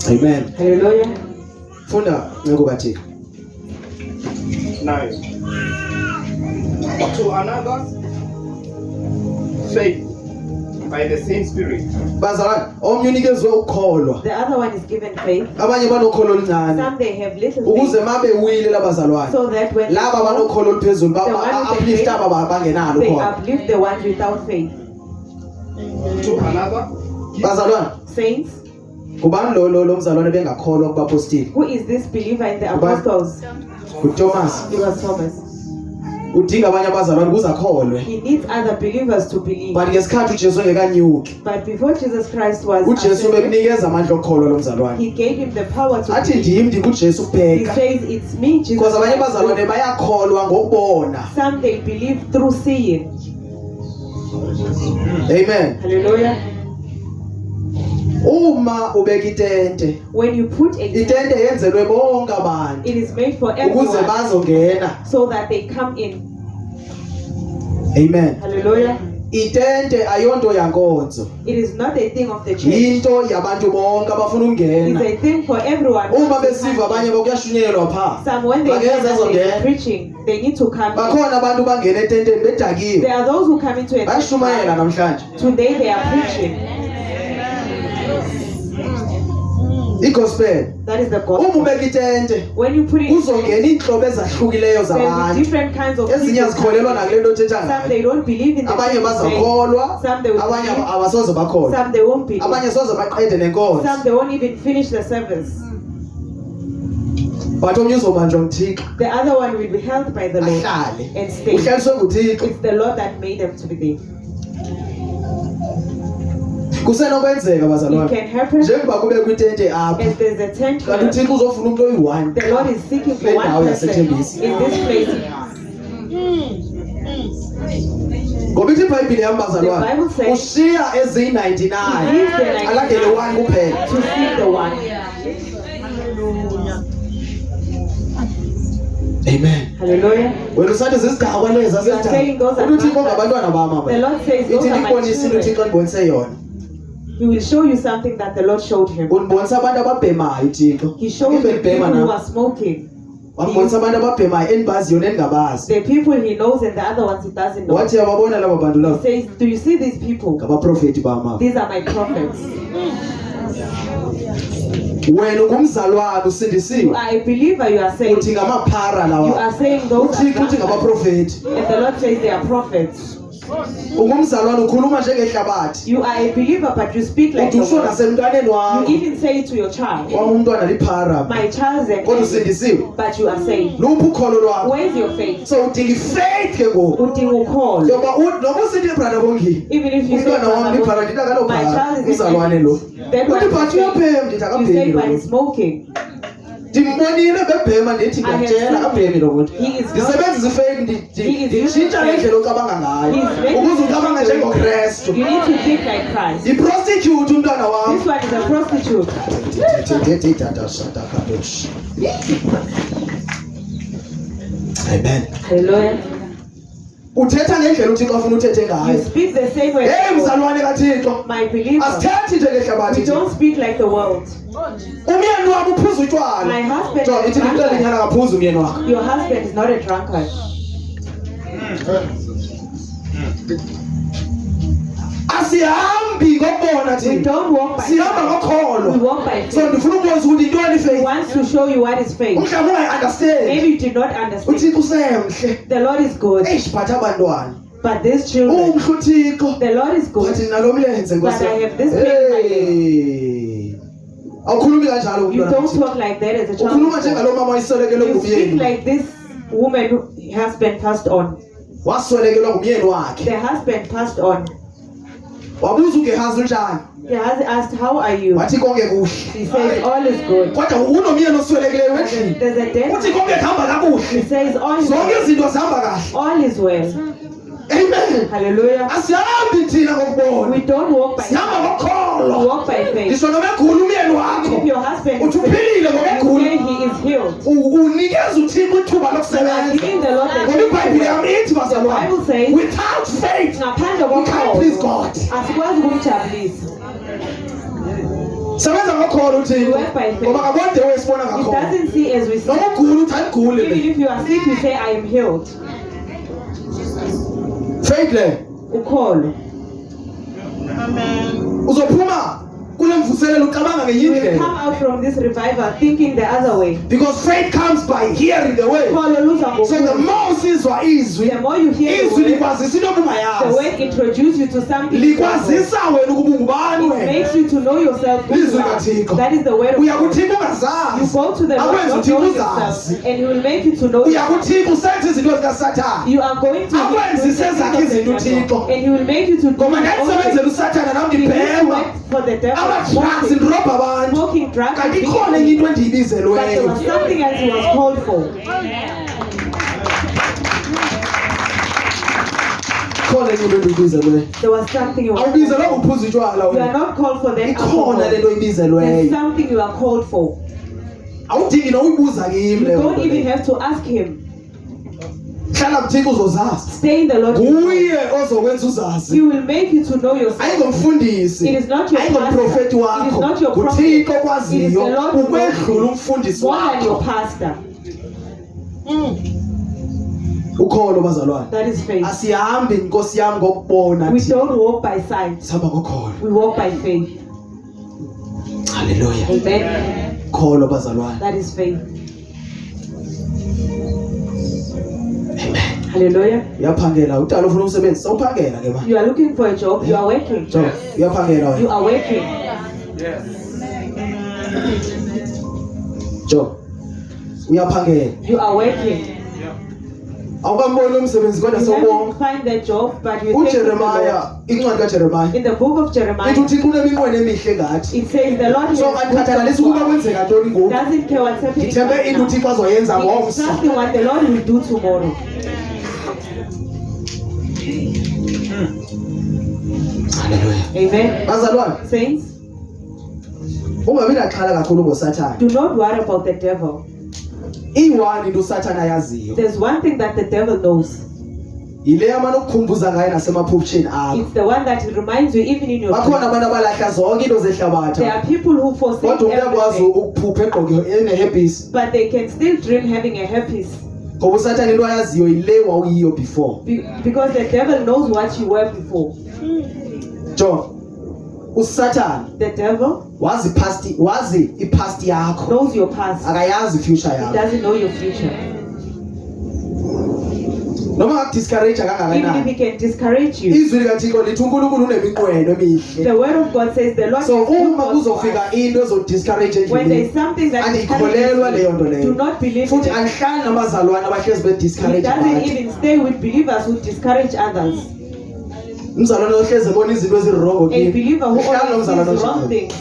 Amen. Hallelujah. Funda nceko kaThixo. Now, to another, faith by the same Spirit. Bazalwane, omnye unikezwe ukukholwa. The other one is given faith. Abanye banokholo oluncane. Some they have little Ukuze faith. mabe wile labazalwane. So that when Laba they, banokholo oluphezulu The one with the uplift faith, aba bangenalo they khona. uplift the ones without faith. To another, Bazalwane, Saints, kubani lo mzalwane bengakholwa kubapostile? who is this believer in the Goodbye. apostles? UThomas. It was Thomas. udinga abanye abazalwane ukuze akholwe. He needs other believers to believe. But ngesikhathi uJesu engekanyuki, But before Jesus Christ was uJesu ascended, bekunikeza amandla okukholwa lo mzalwane. he gave him the power to Athi believe. ndim uJesu He kubheka. says, it's me, Jesus Because abanye abazalwane Christ. bayakholwa ngokubona. Some they believe through seeing. Amen. Hallelujah. Uma ubeka itente, When you put a tent, itente yenzelwe bonke abantu it is made for ukuze everyone bazongena. so that they come in. Amen. Hallelujah. Itente ayonto yankonzo. It is not a thing of the church. Into yabantu bonke abafuna It's ukungena. a thing for everyone. Uma besiva abanye bakuyashunyelwa pha. Some when they hear Bageza that they zongena. are preaching, they need to come in. Bakhona abantu bangena etenteni bedakiwe. There are those who come into a Bayashumayela tent. namhlanje. Today they are preaching. igospel. That is the Uma gospel. ubeka itente When you put it, kuzongena inhlobo ezahlukileyo there will be zabantu. different kinds of Ezinye people. zikholelwa nakule nto othetha Some ngayo. they don't believe in the Abanye things you say. bazakholwa, Some they will abanye believe. abasoze bakholwa. Some they won't believe. Abanye soze baqede nenkonzo. Some they won't even finish the service. But omnye uzobanjwa nguThixo. The other one will be held by the Lord Ahlale. and stay. Uhlaliswe nguThixo. It's the Lord that made them to be there. Kusenokwenzeka It bazalwane. can happen Njengoba kube kwitente apha. as there's a tent Kanti here. uThixo uzofuna umuntu oyi-1. The Lord is seeking for Kule one ndawo person yaseThembisa. in this place. Ngoba ithi iBhayibhile yami The bazalwane. Bible says- Ushiya eziyi-99. He leaves the 99 Alandele 1 kuphela. to seek the one. Amen. Hallelujah. Wena usathi zizigaba lezi You are saying those are uThixo my- ngabantwana bami The aba. Lord says, those Ithi are my ndikubonisile children. uThixo ndibonise yona. He will show you something that the Lord showed him. Undibonisa abantu ababhemayo uThixo. He showed Ngibe the ngibhema people who nami. are smoking. Wambonisa abantu ababhemayo endibaziyo nendingabazi. The people he knows and the other ones he doesn't know. Wathi yababona laba bantu He laba. says, do you see these people? Ngabaprofeti bami aba. These are my prophets. Wena ungumzalwane You usindisiwe. are a believer, you are saying. Uthi ngamaphara You lawa. are saying those are uThixo uthi prophets. ngabaprofeti. And the Lord says they are prophets. Ungumzalwane ukhuluma njengehlabathi. You are a believer, but you speak like Uthi the usho world. nasemntwaneni You wakho. even say it to your child, Wami umntwana liphara. my child is an Kodwa enemy. usindisiwe. But you are saying, Luphi ukholo lwakho? where's your faith? So udinga ifaith ke ngoku. Udinga ukholo. Ngoba noma usithi brother Bongile. Even if you say, Umntwana wami liphara ndithi akalo my phara. child is an Uzalwane enemy. lo. Then Uthi what but you uyaphema ndithi say, akaphemi but lo. he's smoking. Ndimbonile bebhema ndithi I have ngiyatshela seen akaphemi lo muntu. He is not. Ndisebenzisa ifaith He is nditshintsha using ngendlela ocabanga ngayo. He is making Ukuze ucabanga njengoKristu. You need to think like Christ. Yiprostitute umntwana wami. This one is a prostitute. Amen. Hallelujah. Uthetha ngendlela uThixo afuna uthethe You ngayo. speak the same way. Hey mzalwane kaThixo. My believer. Asithethi njengehlabathi. We don't speak like the world. Umyeni wami uphuza utshwala. My husband Jo, is ithi a ngicela drunkard. inyana kaphuza umyeni wakho. Your husband is not a drunkard. Asihambi ngokubona We thina. don't walk by Sihamba sight. We ngokholo. walk by So faith. ndifuna ukubonisa ukuthi intoni He faith. wants to show you what is faith. Mhlawumbe ungayi-understand. Maybe you did not understand. uThixo usemhle. The Lord is good, Eish phatha abantwana. but these children, Umhle uThixo. the Lord is good. Wathi nalomlenze But I have this pain in my Hey. Awukhulumi kanjalo You umntwana don't kaThixo. talk like that as a child. Ukhuluma of God. njengalo mama oyiswelekelwe You speak ngumyeni. like this woman who husband passed on. Waswelekelwa ngumyeni wakhe. The husband passed on. Wabuza uGehazi unjani? He has asked, how are you? Wathi konke kuhle. He says, all is good. Kodwa unomyeni oswelekileyo endlini. There's a death. Uthi konke kuhamba He kakuhle. says, all is Zonke well. izinto zihamba kahle. All is well. Amen. Hallelujah. Asihambi thina ngokubona. We don't walk by Sihamba sight. We ngokholo. walk by faith. Ngisho noma egula umyeni wakho. If your husband is Uthi sick, uphilile ngoba you egula. say he is healed. Unikeza uThixo ithuba You are lokusebenza. giving the Lord the Ngoba iBhayibhile yami ithi The Bible bazalwane. says, Without faith ngaphandle you can't please kokholo God. asikwazi ukumjabulisa. Sebenza ngokholo uThixo. Work by faith. Ngoba ngabonde wesibona It ngakhona. doesn't see as we see. Noma ugula uthi ayigule Even le. if you are sick, you say, I am healed. Faith le. Ukholo. Uzophuma kule mvuselelo ucabanga ngenye You will indlela. come out from this revival thinking the other way. Because faith comes by hearing the word. Ukholo luza So the ngokuzwa. more usizwa izwi, The more you hear the izwi word, likwazisa into the obungayazi. word introduces you to something. Likwazisa wena ukuba ungubani It wena. makes you to know yourself yourself who Lizwi you are. kaThixo. That is the word of God. Uyakuthixo You ungazazi. go to the Lord Akwenza not uThixo knowing uzazi. yourself, and He will make you to know yourself. Uyakuthixo usenza izinto zikaSathane. You are going to Akwenza isezakhe izinto uThixo. and He will make you to do Ngoba your own ndiyasebenzela thing. uSathane nami He used to ndibhema. work for the devil, Ama-drugs smoking, ndirobha abantu. smoking drugs, and Kanti being ikhona enye evil. into But there endiyibizelweyo. was something else He was called for. Ikhona enye into endiyibizelweyo. There was something He was called Awubizelwa for. uphuza utywala You are wena. not called for that Ikhona le alcohol. nto oyibizelweyo. There's something you are called for. Awudingi nokuyibuza kimi You leyo don't nto even leyo. have to ask Him. Hlala kuThixo uzozazi. Stay in the Lord. Nguye ozokwenza uzazi. He will make you to know yourself. Ayingomfundisi. It is not your Ayingomprofeti pastor. It is wakho. not your prophet. nguThixo It is okwaziyo the Lord who knows ukwedlula you umfundisi more than your wakho. pastor. Ukholo bazalwane. That is faith. Asihambi Nkosi yami ngokubona We thina. don't walk by sight. Sihamba ngokholo. We walk by faith. Hallelujah. Amen. Kholo bazalwane. That is faith. Amen. Hallelujah. Uyaphangela utala ufuna umsebenzi. Sawuphangela ke manje. You are looking for a job. You are working. Jo, uyaphangela You wena. are working. Jo. Uyaphangela. You are working. Awukamboni umsebenzi kodwa You sawubona. haven't find that job, but you think of the uJeremiah, incwadi kaJeremiah. Lord. In the book of Jeremiah, Ithi uThixo uneminqweno emihle ngathi. it says the Lord So ngikhathalalisa ukuba kwenzeka ntoni ngoku. doesn't care what's happening. Ngithembe right into now. uThixo azoyenza He is ngomso. trusting what the Lord will do tomorrow. Hallelujah. Amen. Bazalwane, Saints, ungabi naxhala kakhulu ngoSathane. do not worry about the devil. Iyiwani into uSathane ayaziyo. There's one thing that the devil knows. Yile yamana ukukhumbuza ngayo nasemaphupsheni akho. It's the one that reminds you even in your Bakhona dreams. abantu abalahla zonke into There zehlabatha. are people who forsake Kodwa umuntu uyakwazi everything, ukuphupha egqoke enehebhisi. but they can still dream having a happy. Ngoba uSathane into ayaziyo yile wawuyiyo before. Because the devil knows what you were before. Jo. uSathane The devil wazi ipast yakho. knows your past. Akayazi future He yakho. doesn't know your future. Noma ngakudiscourage Even if kangakanani. he can discourage you. Izwi likaThixo lithi uNkulunkulu uneminqweno emihle. The word of God says the Lord So is good uma for us. kuzofika into ezodiscourage When there endleleni. is something that Andikholelwa leyo nto discourages you, do leyo. not believe Futhi in it. angihlali nabazalwane abahlezi He bediscourage doesn't abantu. even stay with believers who discourage others. Umzalwane ohlezi ebona izinto ezirongo A kimi. believer who Ngihlala always nomzalwane sees wrong onjalo. things.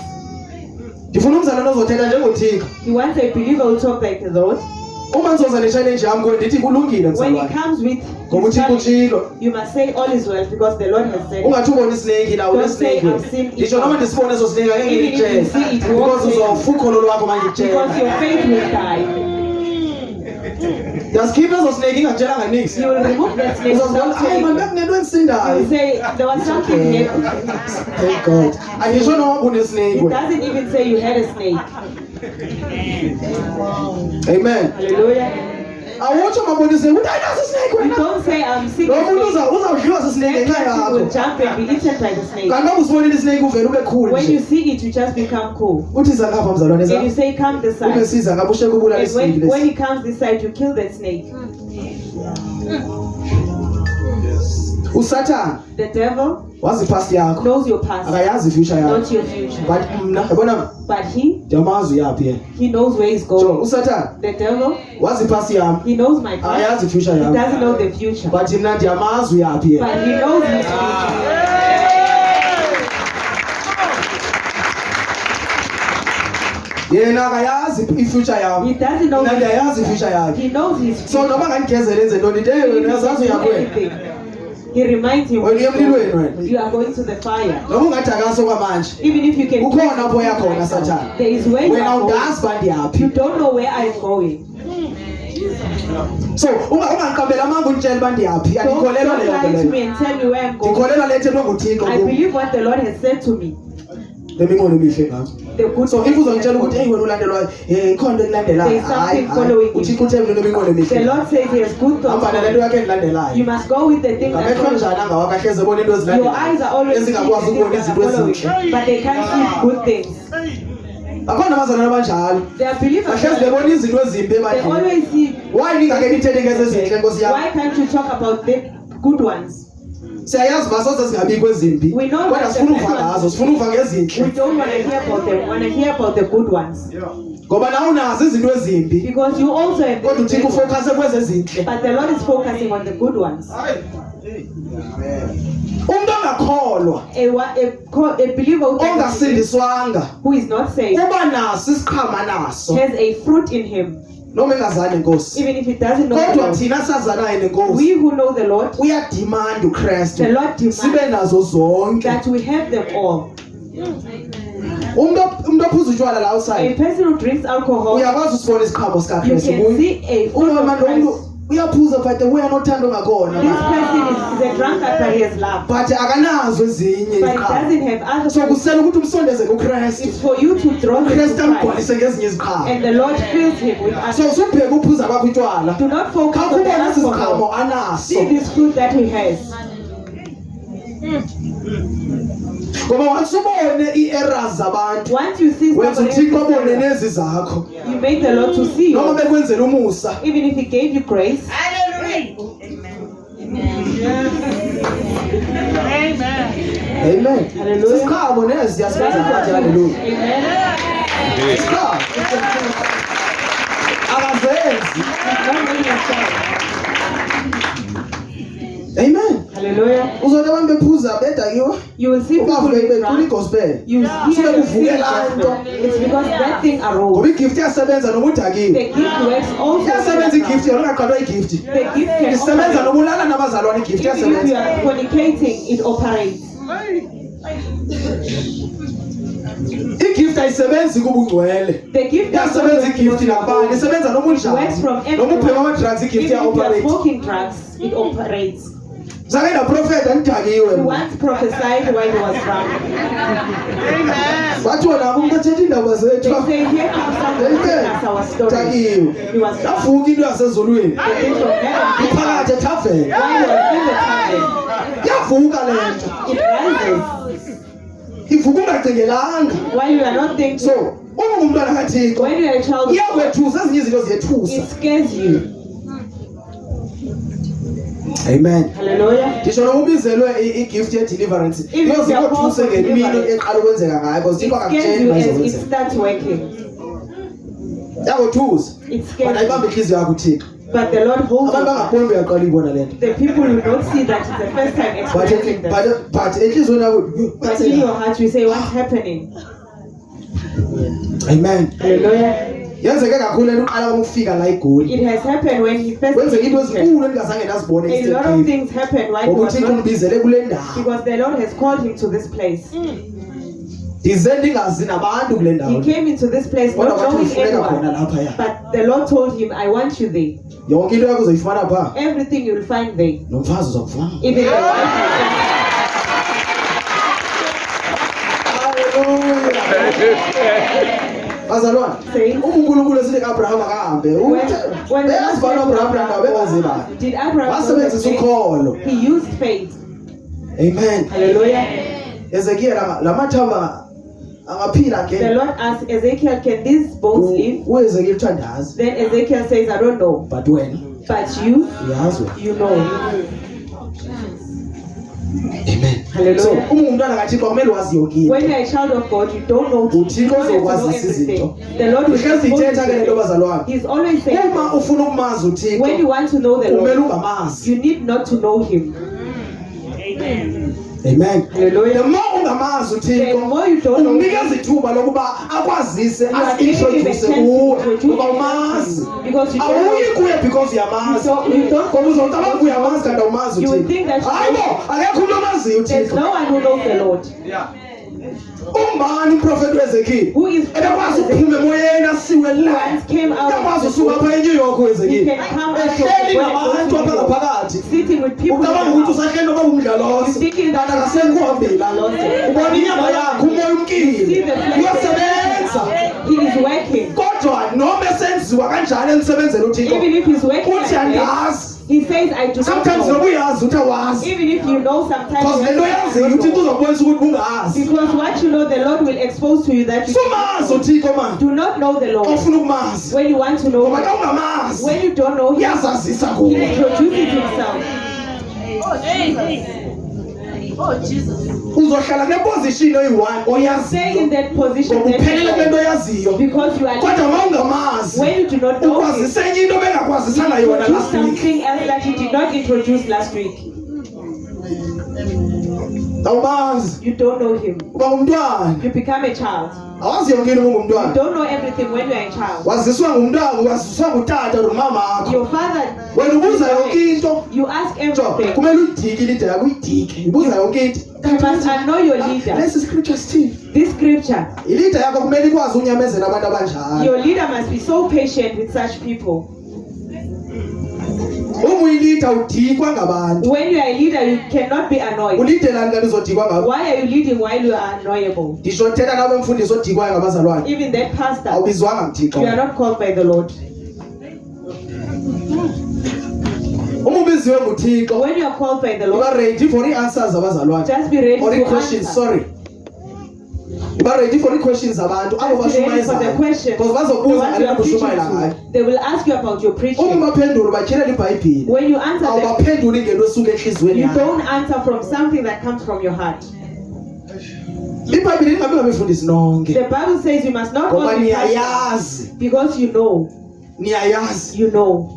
Ndifuna umzalwane ozothetha njengoThixo. He wants a believer who talks like the Lord. Uma ngizoza ne-challenge yami kuwe ndithi kulungile When he mzalwane. comes with Ngoba his uThixo challenge, utshilo. you must say all is well because the Lord has said it. Ungathi ubona isnake la Don't say, unesnake. "I've seen it." Ngisho noma ndisibone eso snake angeke Even if you ngikutshele. see it, you Because won't say. uzofa ukholo lwakho manje Because your ngikutshela. faith will die. Yasikhipha ezo snake ingakutshela nix. You will remove that snake. Uzozibona Don't hayi man say bekunento you engisindayo. say there was something Okay. here. Thank God. Angisho noma unesnake It wena. doesn't even say you had a snake. Amen. Hallelujah. Awutsho mabonise ukuthi ayinaso snake You wena. don't say I'm sick. Lo muntu of snake. uzawudliwa sisnake That ngenxa person will yakho. jump and be eaten by the snake. Kanti uma usibonile isnake uvele ube cool When you nje. see it, you just become cool. Uthi zakapha mzalwane And you zami. say, come this Ube side. siza ngabe usheke ubulala And isnake when lesi. he comes this side, you kill that snake. uSathane The devil wazi past yakho. knows your past, Akayazi future yakho. not your future. But mna yabona But he ndiyamazi yaphi yena. he knows where he's So going. uSathane The devil, wazi past yami. he knows my past. Akayazi future He yami. doesn't know the future. But mna ndiyamazi yaphi yena. But he knows his future. Yena akayazi ifuture He yami. doesn't know Mna his ndiyayazi ifuture yakhe. He knows his future. So noma ngangigezele enze ntoni nto Even if yena he yazazi doesn't do yakwena. anything, he reminds him, Wena uya emlilweni wena. you are going to the fire. Noma ungathi akaso kwamanje. Even if you can Ukhona apho uya khona Sathane. there is where you Wena are going. ungazi ba ndiyaphi. You don't know where I'm going. So ungangiqambela amanga unditshela uba ndiyaphi. Don't Andikholelwa leyo nto lie to leyo. me and tell me where I'm going. Ndikholelwa le thethwa nguThixo I kum. believe what the Lord has said to me. Leminqono emihle ngam. The good So if uzongitshela ukuthi hey wena ulandelwayo ikhona into ekulandelayo. There's something following you. uThixo uthe mina leminqono The emihle. Lord says he has good thoughts. Hamba nale nto yakhe You endilandelayo. must go with the thing that Ngamehlo follows. njani angawakho ahleze ebona into Your eyes are always seeing the ezingakwazi things ukubona that izinto are following, ezinhle. but they can't see good things. Akhona abazalwane abanjalo. They are believers. Bahlezi bebona izinto ezimbi They ebantwini. always see. Why ningake nithethe ngezezinhle Nkosi yami? Why can't you talk about the good ones? Siyayazi masoze singabikho ezimbi. We know Kodwa that sifuna the uva bad ngazo, ones- sifuna uva We ngezinhle. don't want to hear about them. We want to hear about the good ones. Ngoba nawe unazo izinto ezimbi. Because you also have Kodwa the uthixo good ones. ufocus kwezezinhle. But the Lord is focusing on the good ones. Umuntu ongakholwa, A believer ongasindiswanga, who is not saved uba naso isiqhama naso. has a fruit in him, Noma engazani Nkosi. even if he doesn't know the Kodwa Lord. thina sazanayo neNkosi. We who know the Lord, Uyademand uKristu. the Lord Sibe demands nazo zonke. that we have them all. Umuntu ophuza utshwala la A outside. person who drinks alcohol, Uyakwazi usibona isiqhamo you sikaKristu can kuye. see a fruit Uma of manje umuntu Christ. uyaphuza but uyanothando ngakhona. This person is a drunkard, but he has love. But akanazo ezinye But he iziqhamo. doesn't have other So fruits. kusela ukuthi umsondeze kuKristu. It's for you to draw him to uKristu Christ. amgcwalise ngezinye iziqhamo. And the Lord fills him with us. So usubheka uphuza kwakho utshwala. Do not focus on the Akubona esi alcohol. siqhamo anaso. See this fruit that he has. Ngoba once ubone ii-errors zabantu, Once you see wenza somebody uthixo abone else's nezi zakho. you make the Lord to see Noma you. bekwenzela umusa. Even if he gave you grace, Amen. Hallelujah. Isiqhamo nezi yasibenza that ngathi is a haleluya. Amen. Isiqhamo. Akazenzi. Not many yourself. Amen. Hallelujah. Uzona abantu bephuza bedakiwe. You will see people Ubavu being becula drunk. igospel. You Suke hear the kuvuke singing laa nto. gospel. It's because that thing arose. Ngoba igift iyasebenza noma udakiwe. The gift works also. Iyasebenza when you are igift yona ungaqalwa igift. drunk. The gift can Isebenza operate. noma ulala nabazalwane igift Even if you iyasebenza. are fornicating, it operates. Igift ayisebenzi kubungcwele. The gift doesn't Iyasebenza work igift because you are nakubani. born. Isebenza noma It works from unjani. Noma ubhema everyone. ama-drugs igift Even if you are iya-operate. smoking drugs, it operates. Zake naprofeta ndidakiwe. He once prophesied while he was drunk. Bathiwa nabo umuntu athethe iindaba They zethu. say, here comes someone telling us our story. Dakiwe. He was drunk. Yavuka into yasezulwini. The thing from heaven came out. Iphakathi ethaveni. While he was in the tavern, Yavuka le nto. it rises. Ivuka ungacingelanga. While you are not thinking, So, uma ungumntwana kaThixo, when you are a child of God, iyakwethusa ezinye izinto ziyethusa. it scares you. Amen. Hallelujah. Ngisho noma ubizelwe i-gift ye-deliverance, Even if you are called yozikothuse for ngemini deliverance, eqala ukwenzeka ngayo because It Thixo scares akakutsheli you uma as it izokwenzeka. starts working. Yakothusa. It But scares ayibambe you. inhliziyo yakho uThixo. But the Lord holds Abantu you. bangaboni uyaqala uyibona le nto. The people will not see that it's the first time experiencing that. But enhliziyweni yakho, But in your heart, you say, what's happening? Amen. Hallelujah. Yenzeke kakhulu lento uqala ukufika la eGoli. It has happened when he first Kwenzeka into came. ezinkulu engingazange ndazibone A lot of eStephen. things happened while he Ngoba was uThixo not, umbizele kule ndawo. because the Lord has called him to this place. Ndize ndingazi nabantu kule He ndawo. came into this place Kodwa not kwathi knowing ufuneka khona anyone. laphaya. But the Lord told him, I want you there. Yonke into yakho uzoyifumana phaa. Everything you'll find there. Nomfazi uzakufana. Even the wife. Bazalwane, Saints. uNkulunkulu esithi Abraham akahambe. When the Uyazi bani Abraham ndawo bengaziba. did Abraham know the Wasebenzisa faith? ukholo. He used faith. Amen. Hallelujah. Ezekiel lamathamba angaphila The again. Lord asked Ezekiel, can these bones live? uEzekiel uthandazi. Then Ezekiel says, I don't know. But wena But you, uyazi wena. you know. Amen. So Hallelujah. uma ungumntwana kaThixo kumele wazi yonke into. When you're a child of God, you don't know. uThixo You don't have to know uzokwazisa everything. izinto. The Lord will Ihlezi expose ithetha ke lento you. bazalwane. He's always saying, Uma ufuna ukumazi when you uThixo, want to know the kumele Lord, ungamazi. you need not to know Him. Amen. Hallelujah. The more ungamazi The uThixo, more you don't know umnikeza Him, ithuba lokuba akwazise you are giving Him a as-introduce chance kuwe to introduce ngoba umazi. Him. Because you Awuyi don't kuye because you uyamazi. don't Ngoba uzocabanga uyamazi kanti awumazi You would uThixo. think that you Hayi bo, akekho umuntu omaziyo there's uThixo. no one who knows the Lord. Umbani uprofeti weZekiel? Who is Ebekwazi ukuphuma emoyeni asiwe la. once came out Yakwazi of the usuka apha eNew York He weZekiel. can come out of Ehleli the nabantu apha world, ngaphakathi. sitting with people. Ucabanga ukuthi usahleli noba umdlalosi. You thinking that Kanti akasenkuhambela. Ubona inyama yakho umoya umkile. Uyasebenza. He is working. Kodwa noma esenziwa kanjani emsebenzeni uThixo. Even if he's working Uthi like this, andazi. he says, I do not Sometimes know. noba uyazi uthi awazi. Even if you know, sometimes Because you lento yaziyo uThixo don't know. uzokubonisa ukuthi ungazi. Because what you know, the Lord will expose to you that you Sumazi uThixo manje. do not know the Lord. Ofuna ukumazi. When you want to know Ngoba Him, xa ungamazi when you don't know Him, uyazazisa He kuwe. introduces Himself. uzohlala kule position oyi-1 Stay in oyaziyo that position ngoba uphelele kule nto that oyaziyo because you are kodwa living. ma ungamazi When you do not know him, ukwazisa enye into bengakwazisana yona introduce last week. something else that you did not introduce last week. Awumazi You don't know him. uba ngumntwana, You become a child. awazi yonke into uba You ngumntwana. don't know everything when you are a child. Waziswa ngumntwana, waziswa ngutata nomama akho. Your father, Wena ubuza yonke into. you ask Jo, everything. kumele uyidike ilida yakho, uyidike. Ubuza yonke into. You must know your leader. Lesi scripture Steve. This scripture, Ilida yakho kumele ikwazi unyamezela abantu abanjalo. your leader must be so patient with such people. Uma uyilida udikwa ngabantu. When you are a leader, you cannot be annoyed. Ulidelani kanti uzodikwa ngabo? Why are you leading while you are annoyable? Ndisho thetha nawe mfundisi odikwayo ngabazalwane. Even that pastor, Awubizwanga mthixo. you are not called by the Lord. Uma ubiziwe nguthixo, When you are called by the you Lord, are ready for i-answers zabazalwane. just be ready Or to questions, answer. sorry. You are ready for questions abantu abo Just be ready for the bashumayezayo. questions. Because The bazobuza ones you ngale are preaching kushumayela ngayo. to, they will ask you about your Uma preaching. baphendula batyhelela iBhayibhile. When you answer them, Awubaphenduli ngento esuka enhliziyweni you yakho. don't answer from something that comes from your heart. iBhayibhile lingabe ngabefundisi nonke. The Bible says you must not Ngoba only pastors, niyayazi, because you know,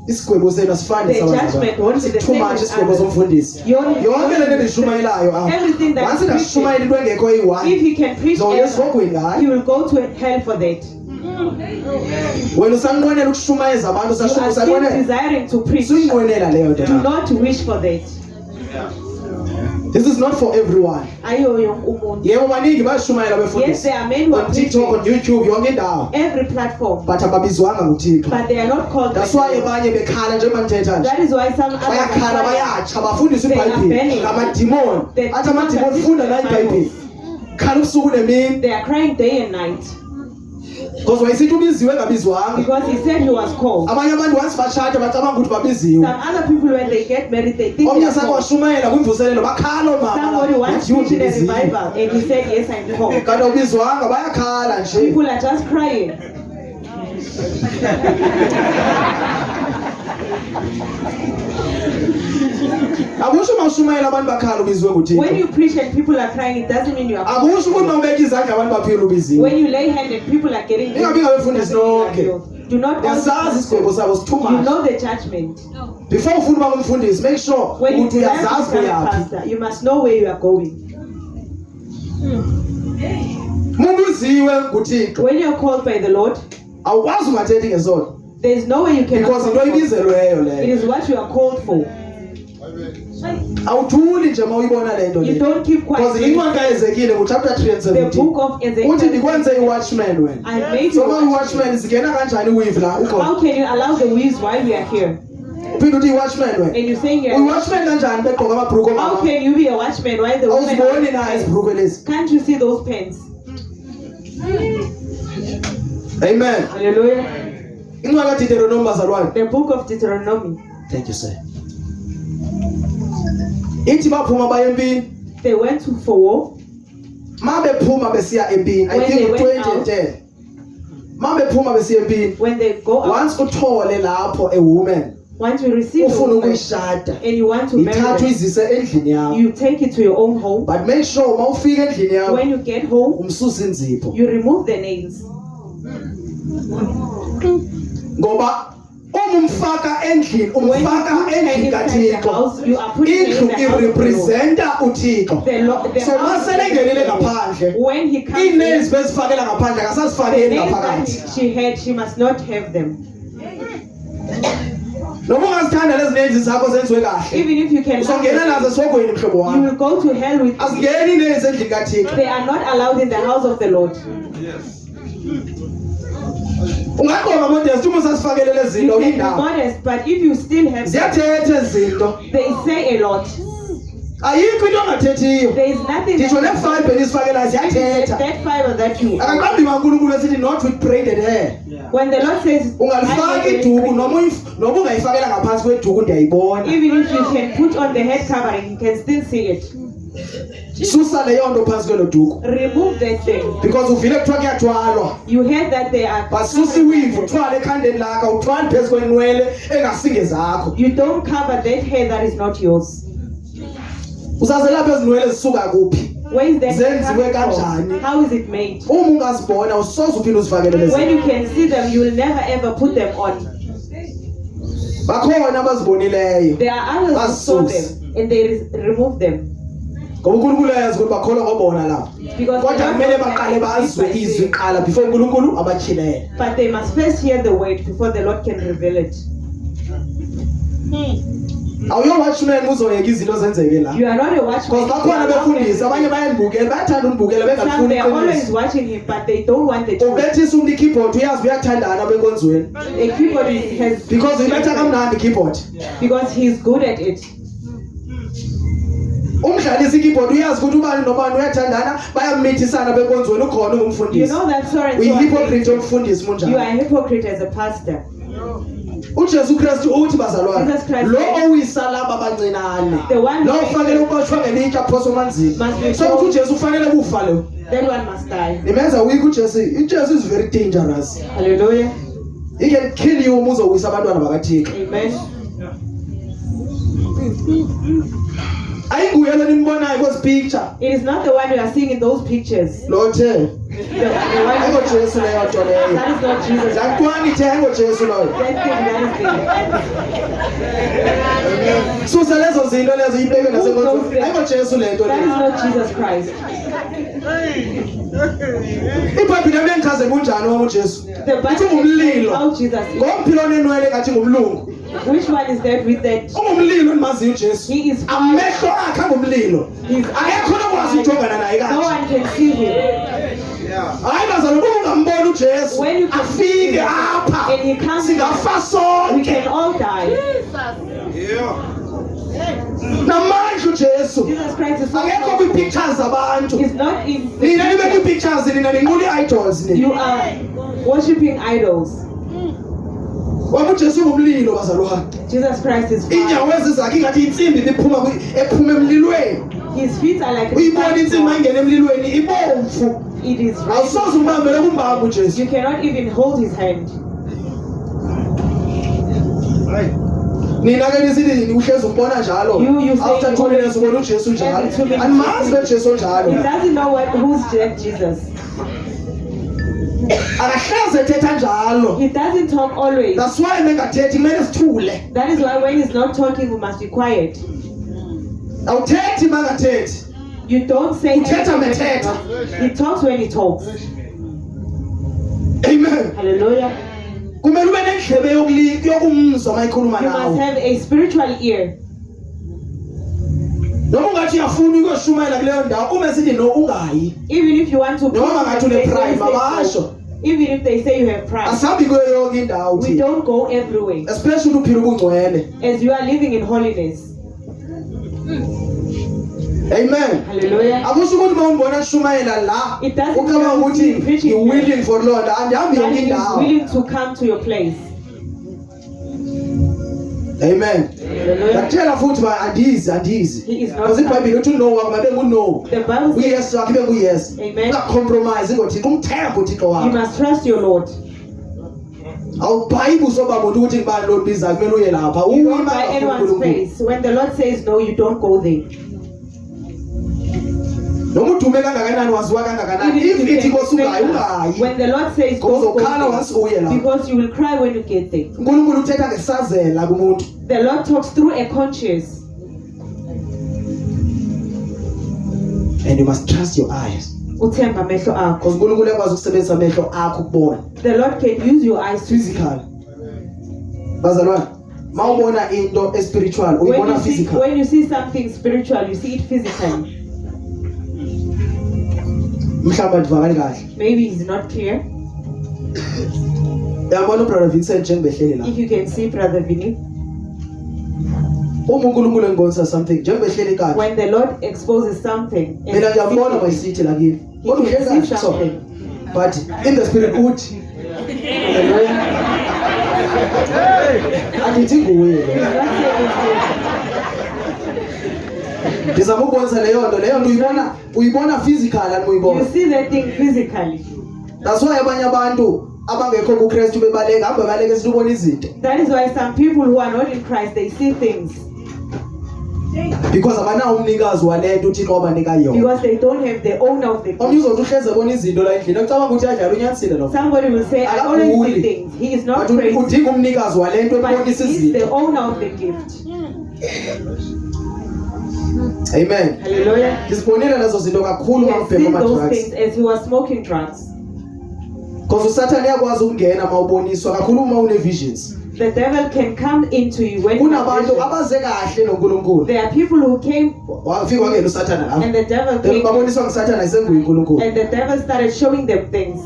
isigwebo senu asifani the judgment won't be the too same much as isigwebo others. somfundisi. Yonke lento endishumayelayo apha. Everything that Once is ndashumayela into engekho if eyi-1, he can preach Zoya ever, esibhogweni ngayo. he will go to hell for that. Wena usanqwenela ukushumayeza abantu, You are still usanqwenela. desiring to preach. Suyinqwenela leyo nto. Do not wish for that. This is not for everyone. Ayo yonke umuntu. Yebo baningi bayashumayela Yes, befundisi. there are men who are On TikTok, on preaching YouTube, yonke indawo. every platform, But ababizwanga nguThixo. but they are not called by That's the why Lord. abanye bekhala njengoba ndithetha nje. That is why some others Bayakhala are crying. bayatsha bafundisa They are iBhayibhile burning. ngamadimoni. The Athi amadimoni demons funda are nayo teaching iBhayibhile. Khala ubusuku nemini. They are crying day and night Because wayisithi ubiziwe ngabizwanga. because he said he was called. Abanye abantu once bashada bacabanga ukuthi babiziwe. Some other people, when they get married, they think they Omnye are called. sakwashumayela kwimvuselelo bakhala omama. Somebody once Yathi preached in a ubiziwe. revival and he said, yes, I'm called. Kanti awubizwanga bayakhala nje. People are just crying. Akusho mawushumayela abantu bakhala ubiziwe When nguThixo. you preach and people are crying, it doesn't mean you are called. Akusho ukuthi mawubeka izandla abantu baphila ubiziwe. When you lay hand and people are getting Ingabi ngabefundisi nonke. do not Yasazi isigwebo sabo si too you much. know the judgment. Before ufuna uba ngumfundisi, make sure When you ukuthi desire to uyazazi become a uyaphi. pastor, you must know where you are going. Mubiziwe nguThixo. When you are called by the Lord, Awukwazi ungathethi ngesona. there is no way you can. Because into oyibizelweyo It leyo. is what you are called for. Awuthuli nje mawuyibona le nto You le. don't keep Because quiet. incwadi kaEzekiyeli ngochapter 3 and The 17. book of Uthi Ezekiel. ndikwenze i-watchman wena. I made So you. ma i-watchman zingena kanjani weave la ukhona? How can you allow the weeds while we are here? Uphinde uthi i-watchman wena. And you saying Uyi-watchman kanjani begqoka amabhruko how omama? can you be a watchman while the women Awuziboni na izibhruko lezi? can't you see those pens? Amen. Hallelujah. Incwadi kaDuteronomy bazalwane. The book of Deuteronomy. Thank you sir. Ithi baphuma baye empini. They went for war. Ma bephuma besiya empini. I When think they went 2010. Ma bephuma besiya empini. When they go out, Once uthole lapho a woman once you receive a ufuna woman ukuyishada, and you want to marry ithatha them, uyizise endlini yakho. you take it to your own home. But make sure ma ufika endlini yakho When you get home, umsusa inzipho. you remove the nails. Ngoba umfaka endlini, When you umfaka put her endlini inside the kaThixo. house, you are putting her in Indlu the house of the Lord. irepresenta uThixo. The So ma house selengenile ngaphandle, when he comes ii-nails in, bezifakela ngaphandle the akasazifakeli nails ngaphakathi. that she had, she must not have them. Noma ungazithanda lezi nails zakho zenziwe kahle, Even if you can, uzongena nazo esogweni mhlobo you wami. will go to hell with. Azingeni i-nails endlini kaThixo. They are not allowed in the house of the Lord. Ungagqoka modest uma usazifakele lezi You zinto can be indawo. modest, but if you still have them, Ziyathetha ezi zinto. they say a lot. Ayikho into ongathethiyo. There is nothing. Nditsho ne-fibre endizifakelayo ziyathetha. That fiber that you. Akaqambi kaNkulunkulu esithi not with braided hair. When the Lord says, Ungalifaka iduku noma ungayifakela ngaphansi kweduku ndiyayibona. even if you can put on the head covering, you can still see it. Susa leyo nto phansi kwelo duku. Remove that thing. Because uvile kuthiwa kuyathwalwa. You heard that they are. Basusa iweave uthwale ekhandeni lakho, uthwale phezu kwenwele engasinge zakho. You don't cover that hair that is not yours. Usaze lapha ezinwele zisuka kuphi? Where is that Zenziwe coming kanjani? from? How is it made? Uma ungazibona usoze uphinde uzifakele lezi. When you can see them, you will never ever put them on. Bakhona abazibonileyo. There are others who saw them and they remove them. Ngoba uNkulunkulu uyazi ukuthi bakholwa ngobona lapha. Because Kodwa they don't kumele know baqale that bazwe it's izwi qala before uNkulunkulu abatyhilele. But they must first hear the word before the Lord can reveal it. Awuyowatchman uzoyeka izinto zenzeke la. You are not a watchman. Because bakhona befundisa abanye bayambukela bayathanda umbukela Some bengafuni they are always uqiniso. watching him, but they don't want the truth. Ubethisa umntu ikeyboard uyazi uyathandana benkonzweni. A keyboard has Because uyibetha kamnandi ikeyboard. because he's good at it. Umdlalisa ikeyboard uyazi ukuthi ubani nobani uyathandana bayamithisana benkonzweni ukhona You ungumfundisi. know that so and so. Uyihypocrite yomfundisi You munjani? are a hypocrite as a pastor. uJesu Kristu uthi bazalwane Jesus Christ lo said, owisalaba abancinane The one lo who ufanele ubotshwe ngelitshe aphoso manzini Must be so told. uJesu ufanele kufa lo That one must die. nimenza weak uJesu is very dangerous. Hallelujah. He can kill you uma uzowisa abantwana bakaThixo. Amen. Ayinguye lo nimbonayo kos picture It is not the one you are seeing in those pictures. lo the The one ayingoJesu leyo nto leyo that is not Jesus. That zakwani the ayingoJesu loyo thing that is susa lezo zinto lezo ibeke nasenkonzweni Who knows ayingoJesu lento that is leyo not Jesus Christ. iBhayibheli liyenchaze kunjani wona uJesu The ithi Bible ngumlilo is how Jesus is. ngomphilo nenwele kathi ngumlungu Which one is that with that? ungumlilo nimaziyo uJesu He is amehlo akhe angumlilo He's akekho nokwazi ukujongana naye No kanje one can see him. hayi bazalwane uma ungambona uJesu When you can see afike him apha and he comes, singafa we sonke can all die. namandla uJesu Jesus Christ is not. akekho kwii-pictures zabantu It's not in. nina nibeka ii-pictures nina ninqula ii-idols nina You are worshiping idols. waba uJesu ungumlilo bazalwane Jesus Christ is fire. iinyawo ezi zakhe ingathi intsimbi ephuma emlilweni His feet are like uyibona intsimbi a ayingena emlilweni ibomvu It is red. awusoze umbambele kumbamba uJesu You cannot even hold his hand. nina ke nisithi uhlezi umbona njalo You say after 2 minutes ubona uJesu njalo Every 2 minutes. animazi beJesu He njalo doesn't know who's Jesus. akahleze ethetha njalo He doesn't talk always. that's why mengathethi kumele sithule That is why when he's not talking, we must be quiet. awuthethi mangathethi You don't say Uthetha anything when he methetha. talks. He talks when he talks. amen Hallelujah. kumele ube nendlebe yokumzwa uma ikhuluma You must nawe have a spiritual ear. noma ungathi uyafuna ukuyoshumayela kuleyo ndawo uma sithi no ungayi Even if you want to noma preach, ngathi they une pride say no. mabasho Even if they say you have pride, asabi kuyo yonke indawo we thina don't go everywhere. especially uphila ubungcwele As you are living in holiness. amen Hallelujah. akusho ukuthi uma umbona kushumayela la It doesn't ucabanga mean ukuthi he's preaching you willing for Lord andihambi God yonke is indawo willing to come to your place. amen Hallelujah. yakutshela futhi ba andizi He is not because iBhayibheli uthi no wakho mabe nguno The Bible says uyes wakhe bekuyes Amen. ungacompromise ngothixo umthemba uthixo you wakho must trust your Lord. awubhayi usoba muntu ukuthi ngibani lo biza kumele uye lapha You don't uyima buy kakhulu anyone's uNkulunkulu face. When the Lord says no, you don't go there. noma udume kangakanani waziwa kangakanani Even if if you ithi can nkosi ungayi say no. ungayi When the Lord says ngoba don't go uzokhala once uye there, lapha because you will cry when you get there. uNkulunkulu uthetha ngesazela kumuntu The Lord talks through a conscience. and you must trust your eyes Uthemba amehlo akho. because uNkulunkulu ekwazi ukusebenzisa amehlo akho ukubona The Lord can use your eyes to see. physical bazalwane mawubona into espiritual When uyibona you, see, physical when you see something spiritual, you see it physically. mhlawumbe andivakali kahle Maybe it's not clear. uyabona ubrother Vincent njengobehleli la If you can see, Brother Vinny, uma uNkulunkulu engibonisa something njengobehleli kahle when the Lord exposes something, and mina you see ngiyambona something, mayisithi la kimi you kodwa uhleli can see kahle so something. but in the spirit uthi andithi nguye He's lo not saying it's ndizama ukubonisa leyo nto uyibona physical and good. You uyibona see that thing physically. that's why abanye abantu abangekho kuKristu bebaleka hamba baleke sithi ubona izinto That is why some people who are not in Christ, they see things. because abanawo umnikazi walento uThixo abanika yona. Because they don't have the owner of the gift. Omnye uzothi uhleze ebona izinto la endlini ucabanga ukuthi adlala unyanisile lo. Somebody will say, I always see things. He is not But crazy, udinga umnikazi walento but ebonisa he is the izinto. owner of the gift. Amen. Hallelujah. Disibonile lezo zinto kakhulu He has mawubhema seen ama those drugs. things as he was smoking drugs. Because uSathane uyakwazi ukungena mawuboniswa kakhulu uma une visions. The devil can come into you when you have Kunabantu vision. abaze kahle noNkulunkulu. There are people who came Wafika wangena uSathane lapha. and the devil Then came baboniswa nguSathane isenguyinkulunkulu. and the devil started showing them things.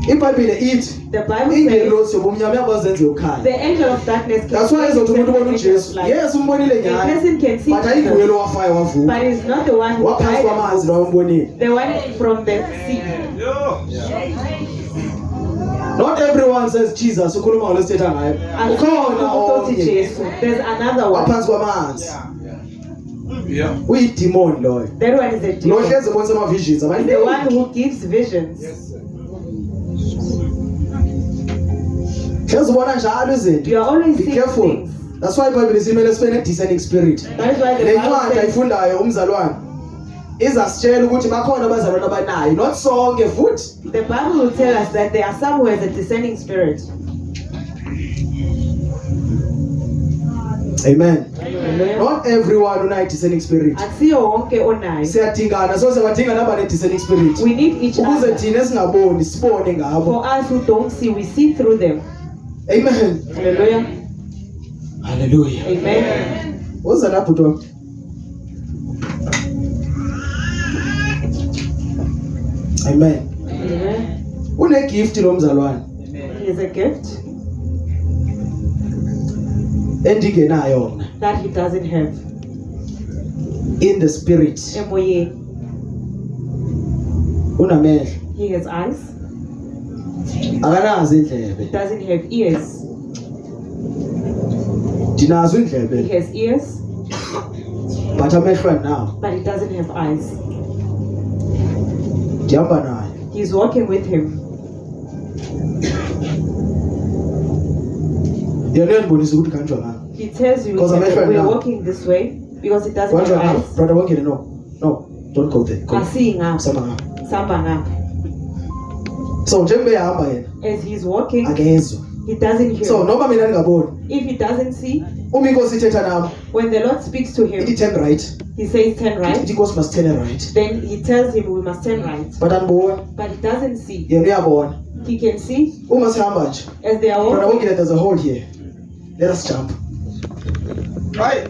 iBhayibhile ithi The Bible says ingelosi yobumnyama yabazenze ukhaya. the angel of darkness can That's why change ezothi umuntu ubona the uJesu. light. Yes umbonile A nyani. person can see But ayinguye Jesus, lo wafayo wavuka. but it's not the one who Waphansi died, kwamanzi lo umbonile. the one from the sea. Not everyone says Jesus ukhuluma ngolosithetha ngayo. Ukhona Ukhona omnye Jesu. There's another one. waphansi kwamanzi. Uyidemon loyo. That one is a Lo demon. hleze bonse ama visions The one abaningi. who gives visions. Hleze ubona njalo izinto. You are always Be seeing careful. things. That's why iBhayibhile simele sibe ne discerning spirit. That is why the Le Bible ncwadi says ayifundayo umzalwane izasitshela ukuthi bakhona abazalwane abanayo, not sonke futhi. the Bible will tell us that there are some who has a discerning spirit. Amen. Hallelujah. Not everyone unayo discerning spirit. Asiyo wonke onayo. Siyadingana, so siyadinga nabane discerning spirit. We need each Ukuze other. thina singaboni sibone ngabo. For us who don't see, we see through them. Amen. Hallelujah. Hallelujah. Amen. Uza lapho to. Amen. Amen. Une gift lo mzalwane He is a gift endingenayo yona that he doesn't have. in the spirit. Emoyeni. Unamehlo, He has eyes. akanazo He indlebe. doesn't have ears. Dinazo He indlebe, has ears, but amehlo nawo. but he doesn't have eyes. Ndihamba naye. He's walking with him. Yena uyandibonisa ukuthi kanjwa ngani. He tells you Because I'm that right we're now. walking this way because he doesn't Kanjwa have ngani? eyes. Brother wangene no. No, don't go there. Go. Asiyi ngapha, Samba ngapha. samba ngapha. So njengoba ehamba yena As he's walking, akezwa. he doesn't hear. So noma mina ngingaboni, If he doesn't see, uma inkosi ithetha nami, when the Lord speaks to him, ithi turn right. he says turn right. Ithi inkosi must turn right. Then he tells him we must turn right. But andiboni, But he doesn't see. yena uyabona. He can see Uma sihamba nje. as they are Brother walking. wangene, there's a hole here. Let us jump. Right.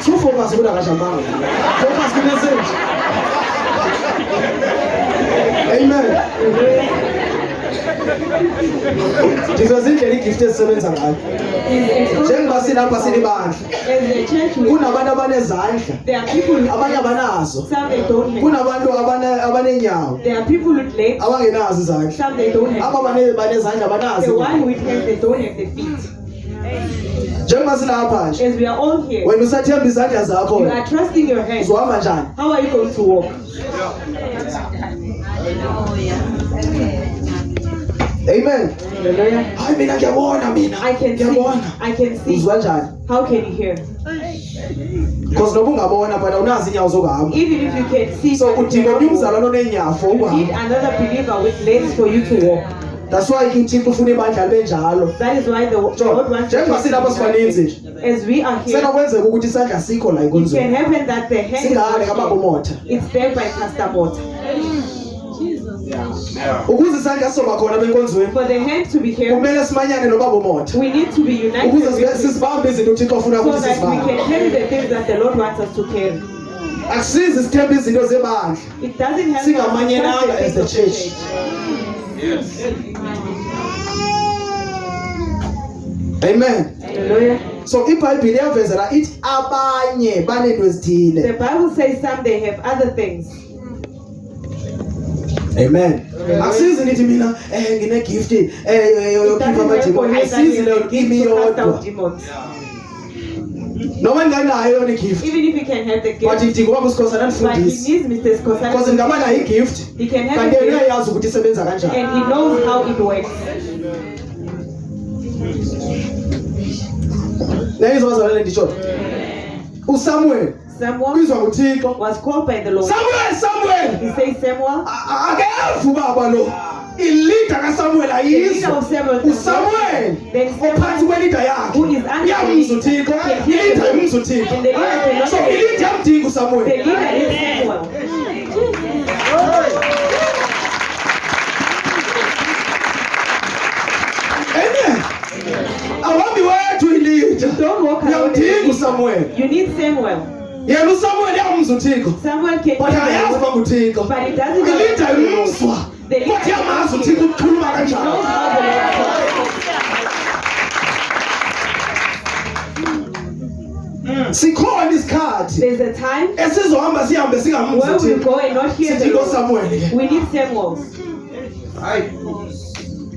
So focus ukuthi akajambanga. Focus ku message. Amen. Ndiveza indlela igift ezisebenza ngayo. Njengoba silapha silibandla, As a church, kunabantu abanezandla, there are people with abanye abanazo. some they don't have. Kunabantu abanenyawo, There are people with legs, abangenazo izandla. some they don't have. Aba banezandla abanazo. The one with hands, they don't have the feet. Njengoba silapha nje, As we are all here, wena usathemba izandla zakho, you are trusting your hands. uzohamba njani? How are you going to walk? Amen. Hallelujah. Hayi mina ngiyabona mina. I can see. Ngiyabona. I can see. Uzwa njani? How can you hear? Because noba ungabona but awunazi inyawo zokuhamba. Even if you can see, So udinga omnye umzalwane onenyawo for you need ukuhamba. another believer with legs for you to walk. That's why uThixo ufuna ibandla benjalo. That is why the Lord wants to Njengoba silapha sibaninzi nje. as we are here. Senokwenzeka ukuthi isandla sikho la It can enkonzweni. happen that the hand is Singale not kababa here. umotha. It's there by Pastor Mota. Ukuze isandla sizoba khona benkonzweni, For the hand to be here, kumele simanyane nobaba umotha. we need to be united Ukuze with him sisibambe izinto uThixo ofuna so ukuthi that we sisibambe. can carry the things that the Lord wants us to carry. Akusizi sithembe izinto zebandla. It doesn't have Singamanyenanga as the church. Amen. Hallelujah. So iBhayibhile iyavezela ithi abanye banento ezithile. The Bible says some they have other things. Amen. Akusizi nithi mina ngine gift It yokhipha doesn't have for amadimoni. you that Ayisizi you leyo have kimi gift to cast out yodwa. demons. Noma nginganayo yona igift. Even if he can have the But gift, idinga ubaba usikhosana but he nifundise. needs Mr. Because ngingaba nayo Skosana. igift. He can have Kanti a yena gift uyayazi ukuthi isebenza kanjani. and he knows how it works. Nayizwa bazalwane nditsho. uSamuel Samuel ubizwa nguThixo. was called by the Lord. Samuel He says, Samuel, akevu baba lo. Ilida kaSamuel the leader ayizwa. of Samuel, uSamuel then ophansi Samuel, kwelida yakhe. who is under Iyamuzwa the uThixo. can Ilida hear the imuzwa Lord. uThixo. And the leader cannot So hear. ilida yamdinga The uSamuel. leader is Samuel. Amen. Awambi wethu ilida. Don't walk around with Yamdinga the uSamuel. leader. You need Samuel. Yena uSamuel yamuzwa uThixo. Samuel can But hear ayazi the Lord, banguThixo. but he doesn't know Ilida the Lord. imuzwa. The leader Kodwa yamazi uThixo ukukhuluma knows kanjani. how the Lord talks. Sikhona isikhathi There's a time esizohamba sihambe singamuzwa where we uThixo. go and not hear the Sithi Lord. ngoSamuel ke. We need Samuels.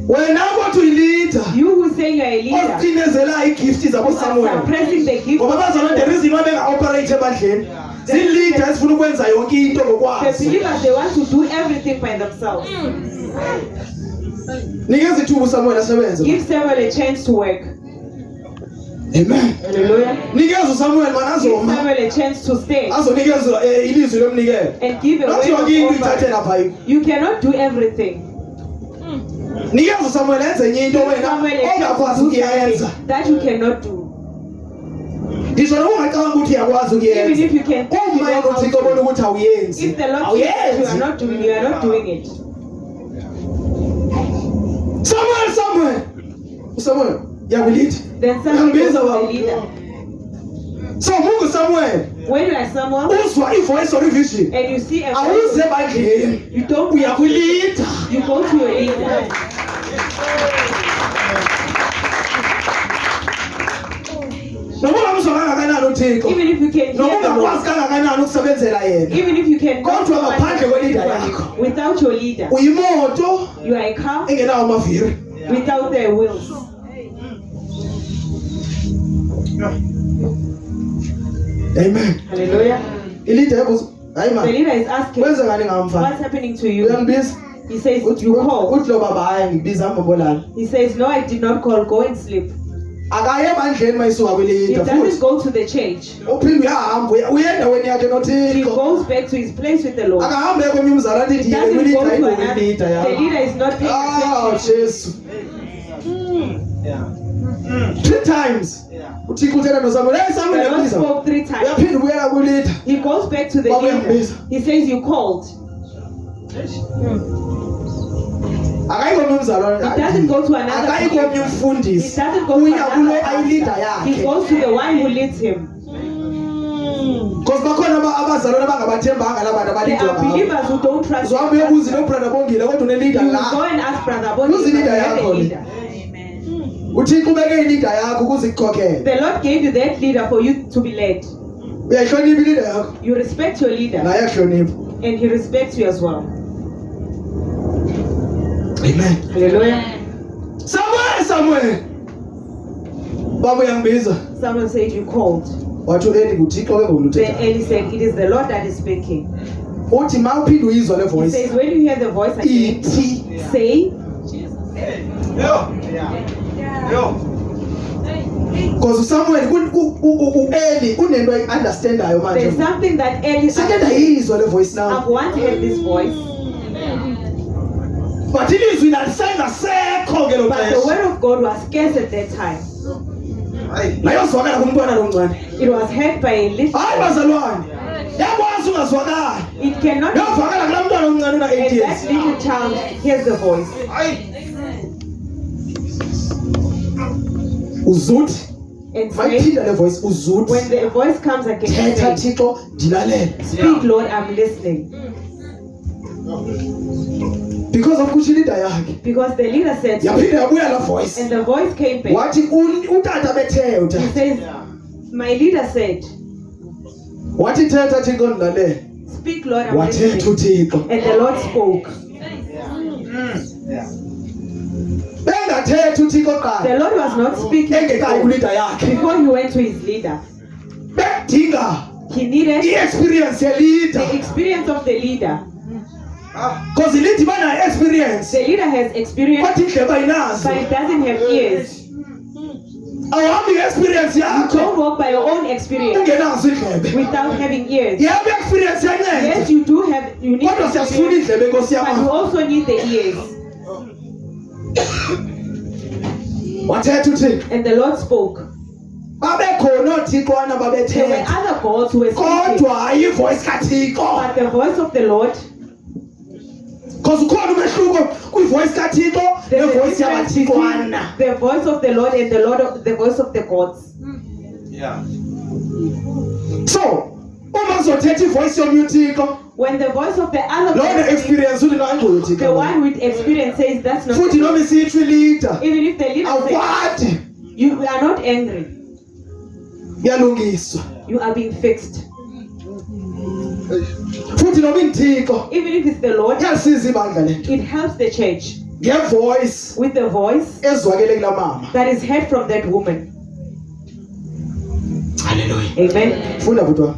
Wena kodwa uyilida. You who say you are a leader, Ocinezela igift zabo you are Samuel. suppressing the gift Ngoba of bazalwane the Samuel. reason why benga operate ebandleni. Zilida esifuna ukwenza yonke into The ngokwazi. believers, they want to do everything by themselves. Nikeza ithuba uSamuel asebenze. Give Samuel a chance to work. Amen. Hallelujah. Nikeza uSamuel mana Give azoma. Samuel a chance to stay Azonikeza ilizwi lomnikelo. and give a Not word yonke into of ithathela offer. pha. You cannot do everything. Nikeza uSamuel enze enye into Give wena Samuel a ongakwazi chance to do ukuyenza. something that you cannot do. Ngisho noma ungacabanga ukuthi uyakwazi Even ukuyenza. if you can think you Uma know how uThixo bona to. ukuthi awuyenzi. If the Lord says you are Awuyenzi. not doing, you are not doing it. Samuel. uSamuel yakulida. Then Samuel goes to Uyambiza the baba. leader. So Mungu Samuel When you are someone uzwa ivoice or vision. and you see a Awuze bandleni. you don't Uyakulida. you go to your leader. Noma ungamzwa kangakanani uThixo. Even if you can Noma hear the ungakwazi Lord, kangakanani ukusebenzela yena. even if you can go Kodwa to ngaphandle kwelida yakho. without your leader, Uyimoto you are a car engenawo amaviri. without the wheels. Amen. Hallelujah. Ilida yabuza. Hayi The man. leader is asking, Kwenze ngani ngamfana? what's happening to you? Uyangibiza? He says, you call. Uthi lo baba hayi ngibiza ambobolana. He says, no, I did not call. Go and sleep. Akaye ebandleni mayisuka He kwelida doesn't futhi. go to the church. Uphinde uyahamba uyendaweni yakhe He noThixo. goes back to his place with the Lord. Akahambe komnye umzala He athi doesn't yile go kulida to ayidingi another. ilida The yakho. leader is not paying Oh attention. Jesu. 3 times. uThixo uthela noSamuel. Hey The Samuel Lord yabiza. spoke 3 times. Uyaphinda ubuyela kulida. He goes back to the Baba leader. uyambiza. He says, you called. Akayikho omnye umzalwane. He doesn't go to another Akayikho omnye He umfundisi. doesn't go to Uya kulo another ayilida pastor. He yakhe. goes to the one who leads him. Because bakhona abazalwane abangabathembanga labantu There abalidwa are ngabo. believers who don't trust Uzohambe the uyobuza pastor. nobrother Bongile kodwa unelida You will la. go and ask Brother Bonnie, Who's the but you leader have a yakho? leader. uThixo ubeke ilida yakho ukuze ikukhokhele. The Lord gave you that leader for you to be led. Uyayihlonipha ilida yakho. You respect your leader, Naye akuhlonipha. and he respects you as well. Amen. Hallelujah. Samuel. Baba uyambiza. Someone said you called. Wathi uEli nguThixo ke Then ngoluthetha. Eli said, it is the Lord that is speaking. Uthi mawuphinde uyizwa le He voice. says, when you hear the voice again, Ithi say, because Samuel uEli unento ayiunderstandayo manje. there's something that Eli Sake ndayizwa le voice now. I've once heard this voice, But ilizwi lalisengasekho ngelo but the xesha. word of God was scarce at that time. Nayozwakala kumntwana lomncane. It was heard by a little Hayi child. bazalwane. Yakwazi ungazwakala. It cannot be. Yovakala kulaa mntwana omncane una 8 And years. that little child hears the voice. Uzuthi And say, mayiphinda le voice uzuthi. when the voice comes again, Thetha say, Thixo ndilalela. speak Lord, I'm listening. Because of kusho ilida yakhe. Because the leader said so. Yaphinda yabuya la voice. And the voice came back. Wathi utata bethe He utata. says, my leader said, Wathi thetha Thixo ndilalela. speak Lord, I'm Wathetha listening. uThixo. And the Lord spoke. Bengathethi uThixo qala. The Lord was not speaking Engekayi before, kulida yakhe. before he went to his leader. Bedinga He needed i-experience yelida. the experience of the leader. Because ilida ibanayo experience. The leader has experience, Kodwa indlebe ayinazo. but it doesn't have ears. awuhambi nge-experience You yakho don't walk by your own experience ungenazo iindlebe. without having ears. Yebo i-experience yanceda Yes, you do have, you need kodwa siyasifuna experience, iindlebe nkosi but you yama. also need the ears. Wathetha uthixo And the Lord spoke. babekhona oothixwana There were babethetha other gods who were speaking, kodwa hayi ivoice kathixo. but the voice of the Lord, Because ukhona umehluko kwivoice kathixo there's a nevoice difference between yabathixwana. the voice of the Lord and the voice of the gods. Yeah. So uma kuzothetha ivoice yomnye uthixo When the voice of the other loo God speaks, ne-experience uthi nanguye the uthixo. one with experience says that's not. Futhi noma isiyitsho ilida Even if the leader says awukwadi you are not angry, yalungiswa. you are being fixed. Futhi noma indithixo Even if it's the Lord, iyalisiza ibandla le nto it helps the church ngevoice with the voice ezwakele kulaa mama. that is heard from that woman. Haleluya. Amen. Funda bhuti wam.